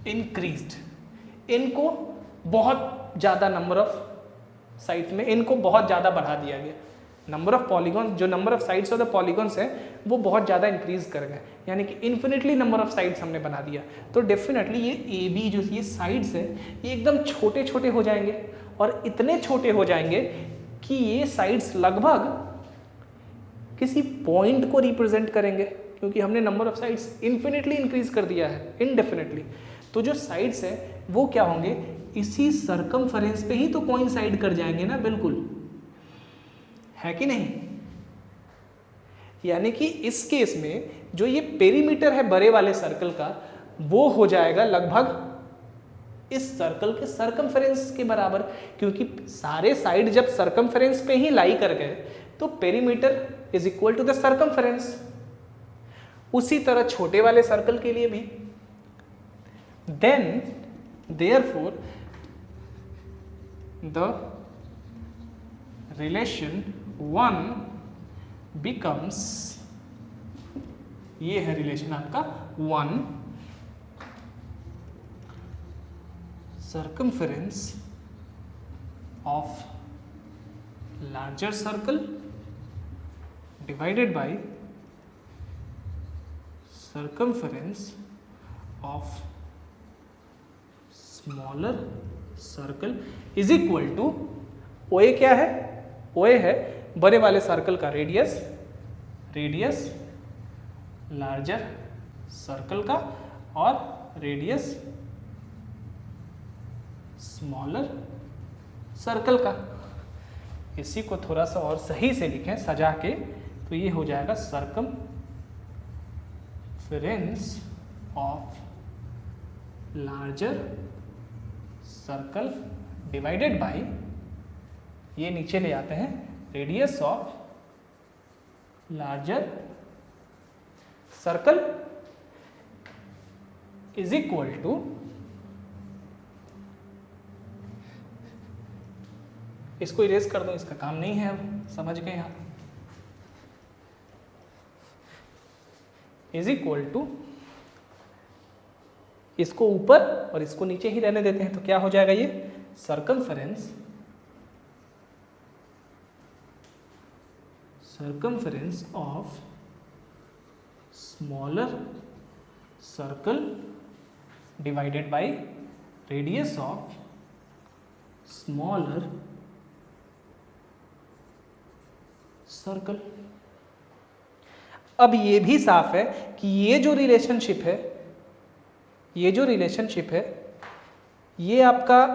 increased. इनको बहुत ज़्यादा नंबर ऑफ साइड्स में इनको बहुत ज़्यादा बढ़ा दिया गया। नंबर ऑफ पॉलीगॉन्स, जो number of sides of the polygons है वो बहुत ज़्यादा इंक्रीज कर गए, यानी कि इन्फिनिटली नंबर ऑफ साइड्स हमने बना दिया। तो डेफिनेटली ये ए बी जो ये साइड्स है ये एकदम छोटे छोटे हो जाएंगे, और इतने छोटे हो जाएंगे कि ये साइड्स लगभग किसी पॉइंट को रिप्रेजेंट करेंगे, क्योंकि हमने number of sides infinitely increase कर दिया है इनडेफिनेटली। तो जो साइड्स है वो क्या होंगे, इसी सर्कमफरेंस पे ही तो कोइंसाइड कर जाएंगे ना, बिल्कुल है कि नहीं। यानी कि इस केस में जो ये पेरीमीटर है बड़े वाले सर्कल का वो हो जाएगा लगभग इस सर्कल के सर्कमफरेंस के बराबर, क्योंकि सारे साइड जब सर्कमफरेंस पे ही लाई कर गए तो perimeter is equal to the circumference. उसी तरह छोटे वाले सर्कल के लिए भी। Then therefore the relation 1 becomes, ये है रिलेशन आपका 1 circumference of larger circle divided by circumference of smaller circle is equal to, O A क्या है, ओ ए है बड़े वाले सर्कल का रेडियस, रेडियस लार्जर सर्कल का, और रेडियस स्मॉलर सर्कल का। इसी को थोड़ा सा और सही से लिखें सजा के तो ये हो जाएगा circumference of larger circle divided by, ये नीचे ले आते हैं, radius of larger circle is equal to, इसको इरेज कर दो, इसका काम नहीं है, अब समझ गए आप, इज इक्वल टू, इसको ऊपर और इसको नीचे ही रहने देते हैं तो क्या हो जाएगा, ये circumference of smaller circle divided by radius of smaller circle. अब ये भी साफ है कि ये जो रिलेशनशिप है ये आपका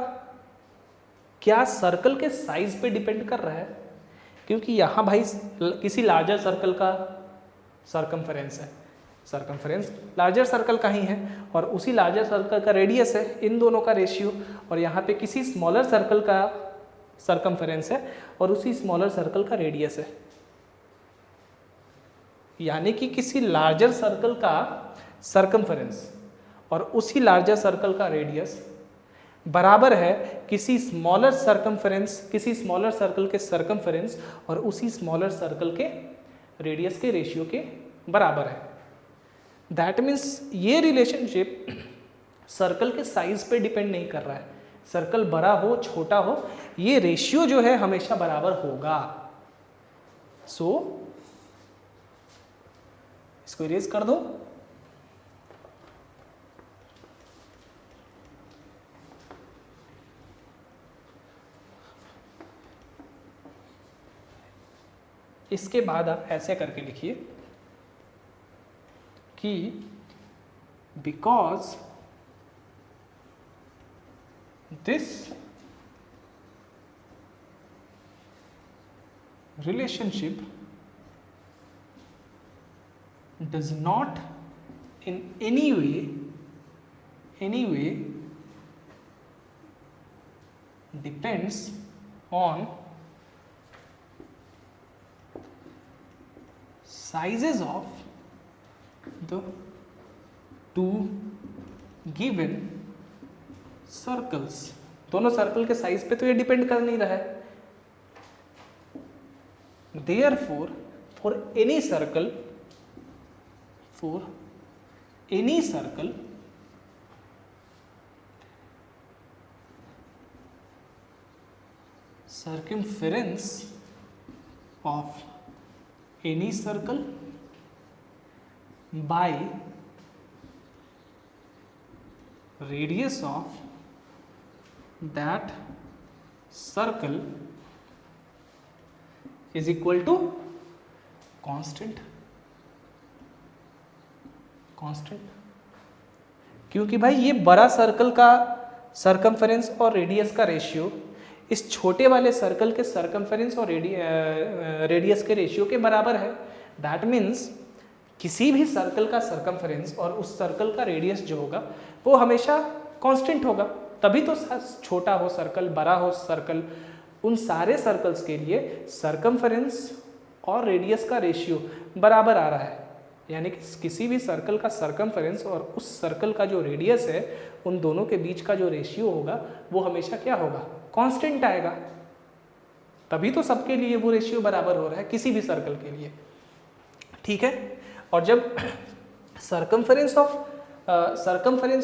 क्या सर्कल के साइज पे डिपेंड कर रहा है, क्योंकि यहाँ भाई किसी लार्जर सर्कल का सर्कमफेरेंस है, सर्कमफेरेंस लार्जर सर्कल का ही है और उसी लार्जर सर्कल का रेडियस है, इन दोनों का रेशियो, और यहाँ पे किसी स्मॉलर सर्कल का सर्कमफेरेंस है और उसी स्मॉलर सर्कल का रेडियस है। यानी कि किसी लार्जर सर्कल का सर्कमफेरेंस और उसी लार्जर सर्कल का रेडियस बराबर है किसी स्मॉलर सर्कल के सर्कमफेरेंस और उसी स्मॉलर सर्कल के रेडियस के रेशियो के बराबर है। दैट मीन्स ये रिलेशनशिप सर्कल के साइज पे डिपेंड नहीं कर रहा है, सर्कल बड़ा हो छोटा हो, ये रेशियो जो है हमेशा बराबर होगा। सो इसको इरेज कर दो। इसके बाद आप ऐसे करके लिखिए कि because this relationship does not in any way depends on sizes of the two given circles। दोनों सर्कल के साइज पे तो ये डिपेंड कर नहीं रहा है। Therefore, for any circle, circumference of any circle by radius of that circle is equal to constant। क्योंकि भाई ये बड़ा सर्कल का सर्कमफेरेंस और रेडियस का रेशियो इस छोटे वाले सर्कल के सर्कमफेरेंस और रेडियस के रेशियो के बराबर है। दैट मीन्स किसी भी सर्कल का सर्कमफेरेंस और उस सर्कल का रेडियस जो होगा वो हमेशा कांस्टेंट होगा, तभी तो छोटा हो सर्कल बड़ा हो सर्कल, उन सारे सर्कल्स के लिए सर्कमफेरेंस और रेडियस का रेशियो बराबर आ रहा है। यानी कि किसी भी सर्कल का सर्कमफेरेंस और उस सर्कल का जो रेडियस है उन दोनों के बीच का जो रेशियो होगा वो हमेशा क्या होगा, कांस्टेंट आएगा, तभी तो सबके लिए वो रेशियो बराबर हो रहा है किसी भी सर्कल के लिए। ठीक है, और जब सर्कमफेरेंस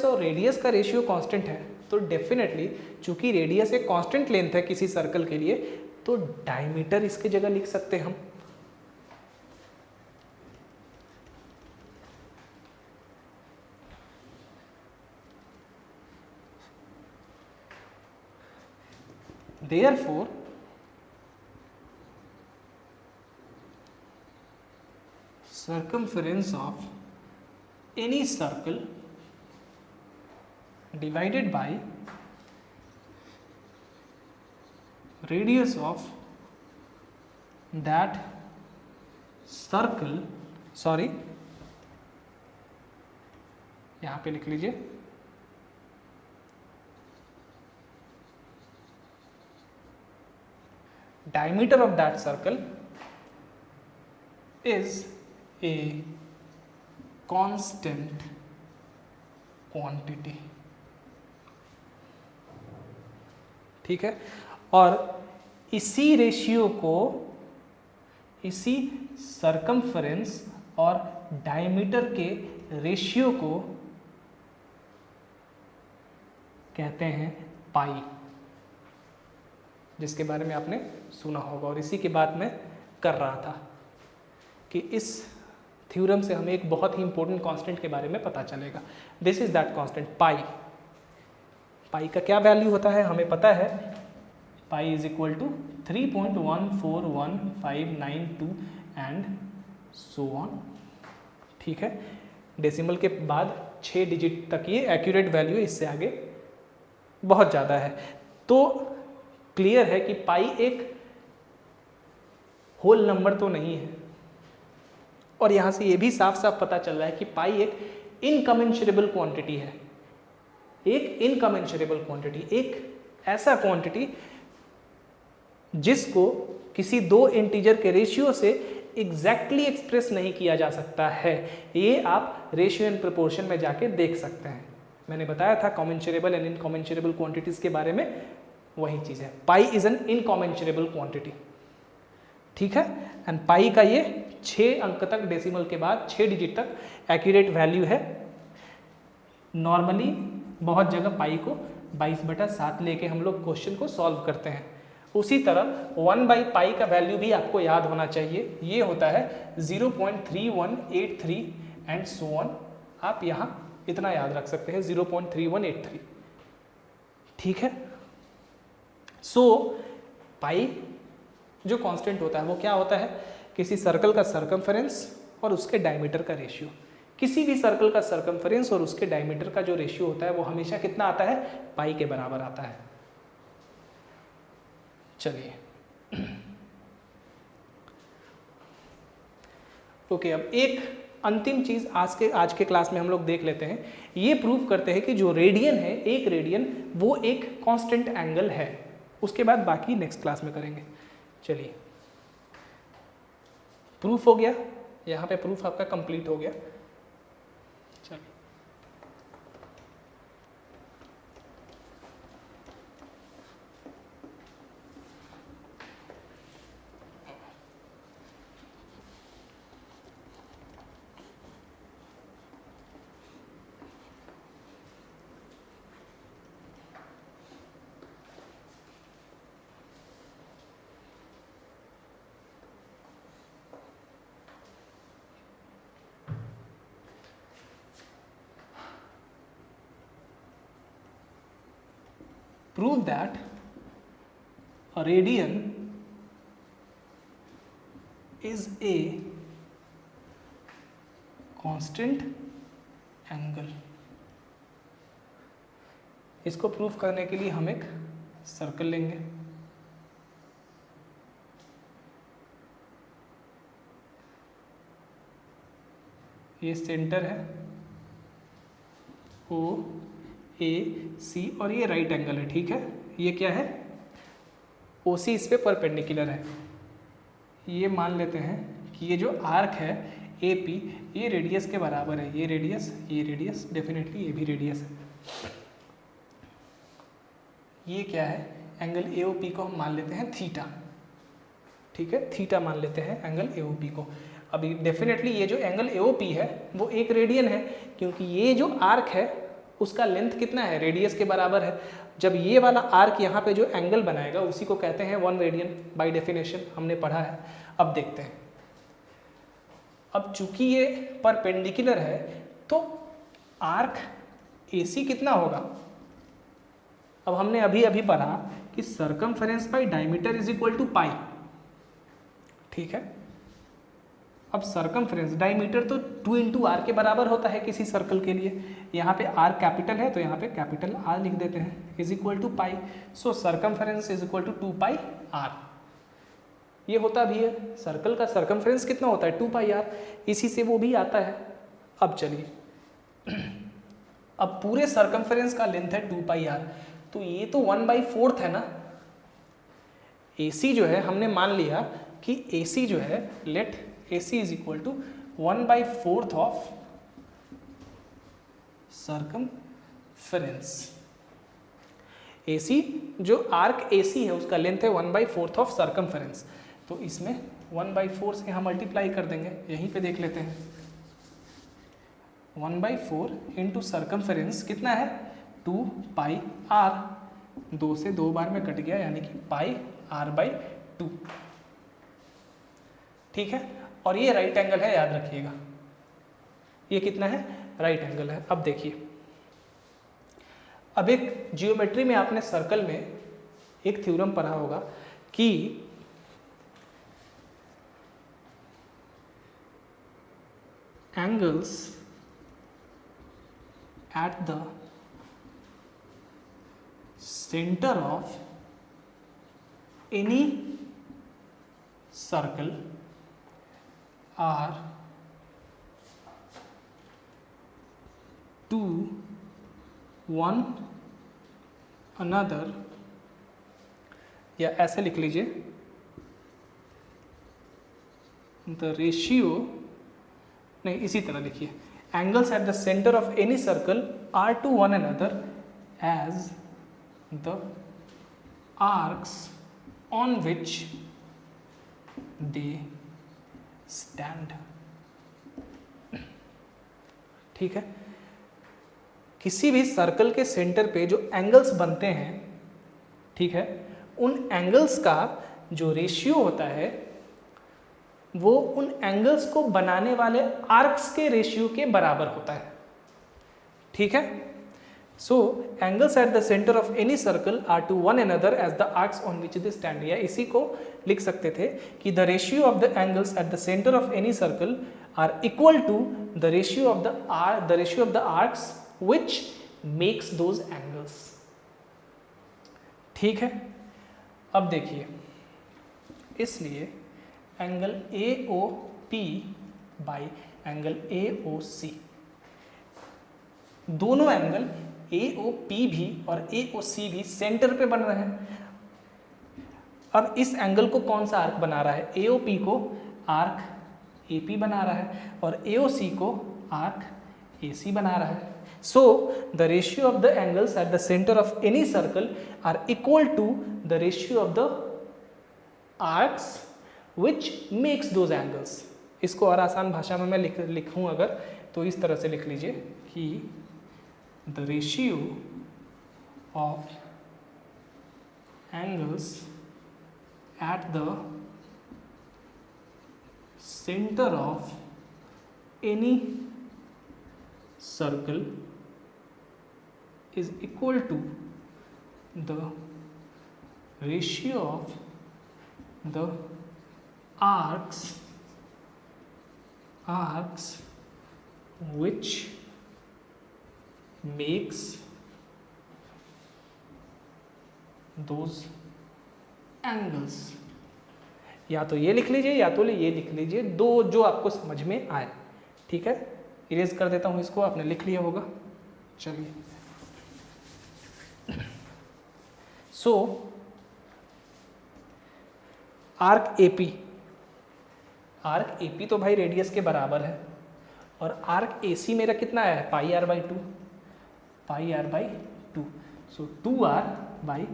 और रेडियस का रेशियो कांस्टेंट है तो डेफिनेटली चूंकि रेडियस एक कांस्टेंट लेंथ है किसी सर्कल के लिए तो डायमीटर इसके जगह लिख सकते हैं हम। Therefore, circumference of any circle divided by radius of that circle, sorry यहाँ पे लिख लीजिए, diameter of that circle is a constant quantity। ठीक है, और इसी रेशियो को, इसी सर्कमफेरेंस और डायमीटर के रेशियो को कहते हैं पाई, जिसके बारे में आपने सुना होगा। और इसी की बात मैं कर रहा था कि इस थ्योरम से हमें एक बहुत ही इंपॉर्टेंट कांस्टेंट के बारे में पता चलेगा। This is that constant pi. Pi का क्या वैल्यू होता है हमें पता है, pi is equal to 3.141592 and so on. ठीक है, डेसिमल के बाद 6 डिजिट तक ये एक्यूरेट वैल्यू, इससे आगे बहुत ज़्यादा है। तो क्लियर है कि पाई एक होल नंबर तो नहीं है, और यहाँ से ये भी साफ साफ पता चल रहा है कि पाई एक इनकमेंशरेबल क्वांटिटी है। एक इनकमेंशरेबल क्वांटिटी, एक ऐसा क्वांटिटी जिसको किसी दो इंटीजर के रेशियो से एग्जैक्टली एक्सप्रेस नहीं किया जा सकता है। ये आप रेशियो एंड प्रोपोर्शन में जाके देख सकते हैं। मैंने बताया था कॉमेंशरेबल एंड इनकॉमेंशरेबल क्वांटिटीज के बारे में, वही चीज़ है। Pi is an incommensurable quantity. ठीक है, एंड पाई का ये 6 अंक तक, डेसिमल के बाद 6 डिजिट तक एक्यूरेट वैल्यू है। नॉर्मली बहुत जगह पाई को 22/7 लेके हम लोग क्वेश्चन को सॉल्व करते हैं। उसी तरह 1/पाई का वैल्यू भी आपको याद होना चाहिए। ये होता है 0.3183 एंड सो ऑन। आप यहाँ इतना याद रख सकते हैं, 0.3183। ठीक है, सो पाई जो कांस्टेंट होता है वो क्या होता है, किसी सर्कल का सरकमफेरेंस और उसके डायमीटर का रेशियो। किसी भी सर्कल का सरकमफेरेंस और उसके डायमीटर का जो रेशियो होता है वो हमेशा कितना आता है, पाई के बराबर आता है। चलिए ओके, अब एक अंतिम चीज आज के क्लास में हम लोग देख लेते हैं। ये प्रूव करते हैं कि जो रेडियन है, एक रेडियन वो एक कांस्टेंट एंगल है। उसके बाद बाकी नेक्स्ट क्लास में करेंगे। चलिए, प्रूफ हो गया, यहाँ पे प्रूफ आपका कंप्लीट हो गया। चलिए, prove that a radian is a constant angle। इसको प्रूफ करने के लिए हम एक सर्कल लेंगे। ये सेंटर है ओ ए सी और ये राइट एंगल है। ठीक है, ये क्या है, ओ सी इस पे परपेंडिकुलर है। ये मान लेते हैं कि ये जो आर्क है ए पी, ये रेडियस के बराबर है। ये रेडियस डेफिनेटली ये भी रेडियस है। ये क्या है, एंगल ए ओ पी को हम मान लेते हैं थीटा। ठीक है, थीटा मान लेते हैं एंगल ए ओ पी को। अभी डेफिनेटली ये जो एंगल ए ओ पी है वो एक रेडियन है, क्योंकि ये जो आर्क है उसका लेंथ कितना है, रेडियस के बराबर है। जब ये वाला आर्क यहाँ पे जो एंगल बनाएगा उसी को कहते हैं 1 रेडियन बाय डेफिनेशन, हमने पढ़ा है। अब देखते हैं, अब चूंकि ये परपेंडिकुलर है तो आर्क AC कितना होगा। अब हमने अभी पढ़ा कि circumference by diameter is equal to pi. ठीक है, अब सरकमफेरेंस, डायमीटर तो 2 इंटू आर के बराबर होता है किसी सर्कल के लिए। यहाँ पे आर कैपिटल है तो यहाँ पे कैपिटल आर लिख देते हैं, is equal to pi. So circumference is equal to 2 pi r. ये होता भी है, सर्कल का सरकमफेरेंस कितना होता है, 2 पाई आर, इसी से वो भी आता है। अब चलिए, अब पूरे सरकमफेरेंस का लेंथ है 2 पाई आर, तो ये तो 1/4 है ना। AC जो है हमने मान लिया कि AC जो है, let AC is equal to 1/4 of circumference. AC जो आर्क AC है उसका लेंथ है 1/4 ऑफ सरकमफेरेंस, तो इसमें 1/4 से हम मल्टीप्लाई कर देंगे। यहीं पे देख लेते हैं, 1/4 इंटू सरकमफेरेंस कितना है, 2 पाई आर। 2 से 2 बार में कट गया, यानी कि पाई r/2। ठीक है, और ये राइट एंगल है, याद रखिएगा। ये कितना है, राइट एंगल है। अब देखिए, अब एक जियोमेट्री में आपने सर्कल में एक थ्योरम पढ़ा होगा कि angles at the centre of any circle are to one another, या ऐसे लिख लीजिए, द रेशियो, नहीं इसी तरह लिखिए, angles at the centre of any circle are to one another as the arcs on which they stand. ठीक है, किसी भी सर्कल के सेंटर पे जो एंगल्स बनते हैं, ठीक है, उन एंगल्स का जो रेशियो होता है वो उन एंगल्स को बनाने वाले आर्क्स के रेशियो के बराबर होता है। ठीक है, so angles at the centre of any circle are to one another as the arcs on which they stand, या इसी को लिख सकते थे कि the ratio of the angles at the centre of any circle are equal to the ratio of the arcs which makes those angles। ठीक है, अब देखिए, इसलिए angle AOP by angle AOC, दोनों एंगल AOP भी और AOC भी centre पे बन रहे हैं। अब इस एंगल को कौन सा आर्क बना रहा है, AOP को आर्क AP बना रहा है और AOC को आर्क AC बना रहा है। So the ratio of the angles at the center of any circle are equal to the ratio of the arcs which makes those angles। इसको और आसान भाषा में मैं लिखूं अगर, तो इस तरह से लिख लीजिए कि the ratio of angles at the center of any circle is equal to the ratio of the arcs which makes those angles। या तो ये लिख लीजिए या तो ये लिख लीजिए, दो जो आपको समझ में आए। ठीक है, इरेज कर देता हूँ इसको, आपने लिख लिया होगा। चलिए, सो आर्क AP तो भाई रेडियस के बराबर है, और आर्क AC मेरा कितना है, pi r by two. So 2r by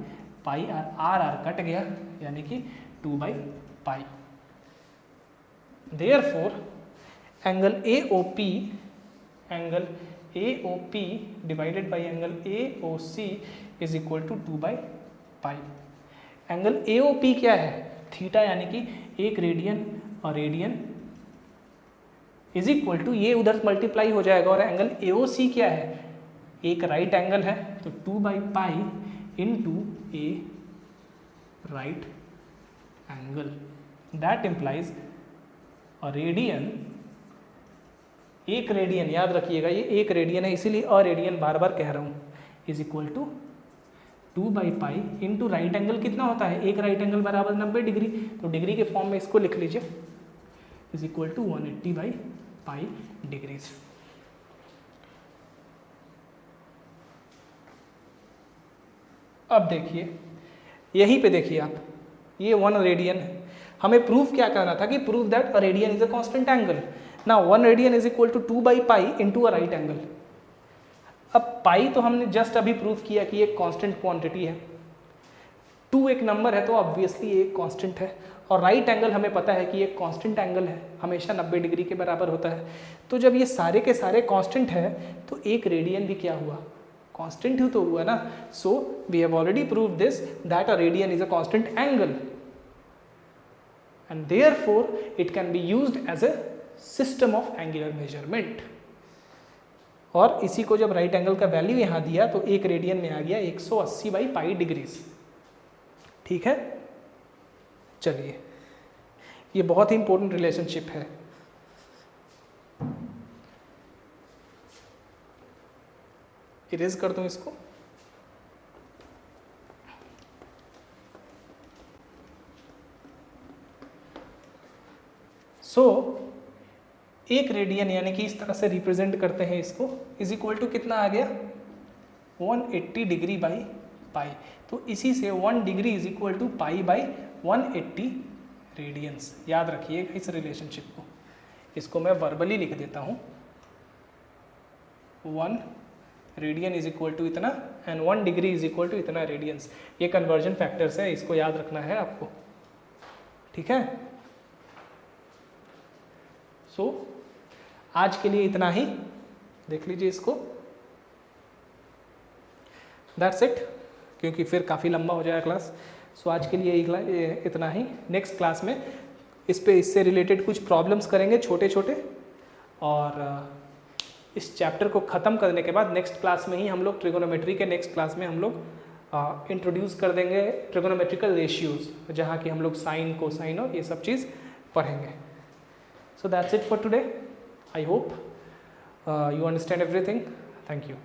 pi r cut गया, यानी कि 2 by pi. Therefore angle AOP divided by angle AOC is equal to 2 by pi. Angle AOP क्या है, थीटा, यानी कि 1 रेडियन, और रेडियन इज इक्वल टू, ये उधर मल्टीप्लाई हो जाएगा, और एंगल AOC क्या है, एक राइट एंगल है, तो 2 by pi into A right angle, that implies a radian, एक रेडियन, याद रखिएगा ये एक रेडियन है, इसीलिए अ रेडियन बार बार कह रहा हूँ, is equal to 2 by pi into right angle कितना होता है, एक राइट एंगल बराबर 90 डिग्री, तो डिग्री के फॉर्म में इसको लिख लीजिए, is equal to 180 by pi degrees. अब देखिए, यहीं पे देखिए आप, ये 1 रेडियन है, हमें प्रूफ क्या करना था कि proof that a radian is a constant angle. Now 1 radian is equal to 2 by pi into a right angle. अब पाई तो हमने जस्ट अभी प्रूफ किया कि एक कांस्टेंट क्वांटिटी है, 2 एक नंबर है तो ऑब्वियसली एक कांस्टेंट है, और राइट एंगल हमें पता है कि एक कांस्टेंट एंगल है, हमेशा 90 डिग्री के बराबर होता है। तो जब ये सारे के सारे कांस्टेंट है तो एक रेडियन भी क्या हुआ, कांस्टेंट ही तो हुआ ना। So we have already proved this that a radian is a constant angle, and therefore it can be used as a system of angular measurement। और इसी को जब राइट एंगल का वैल्यू यहाँ दिया तो 1 रेडियन में आ गया 180/पाई डिग्रीज। ठीक है, चलिए ये बहुत ही इंपॉर्टेंट रिलेशनशिप है। इरेज कर दूं इसको। सो 1 रेडियन यानी कि इस तरह से रिप्रेजेंट करते हैं इसको, इज इक्वल टू कितना आ गया 180 डिग्री बाई पाई। तो इसी से 1 degree is equal to pi by 180 radians. याद रखिएगा इस रिलेशनशिप को। इसको मैं वर्बली लिख देता हूँ, 1 रेडियन इज इक्वल टू इतना and 1 degree is equal to इतना रेडियंस। ये कन्वर्जन फैक्टर्स है, इसको याद रखना है आपको। ठीक है, सो आज के लिए इतना ही, देख लीजिए इसको, दैट्स इट, क्योंकि फिर काफ़ी लंबा हो जाएगा क्लास। सो आज के लिए इतना ही। नेक्स्ट क्लास में इससे रिलेटेड कुछ प्रॉब्लम्स करेंगे छोटे छोटे, और इस चैप्टर को ख़त्म करने के बाद नेक्स्ट क्लास में ही हम लोग ट्रिगोनोमेट्री के नेक्स्ट क्लास में हम लोग इंट्रोड्यूस कर देंगे ट्रिगोनोमेट्रिकल रेशियोज, जहाँ की हम लोग साइन कोसाइन और ये सब चीज़ पढ़ेंगे। So that's it for today. I hope you understand everything. Thank you.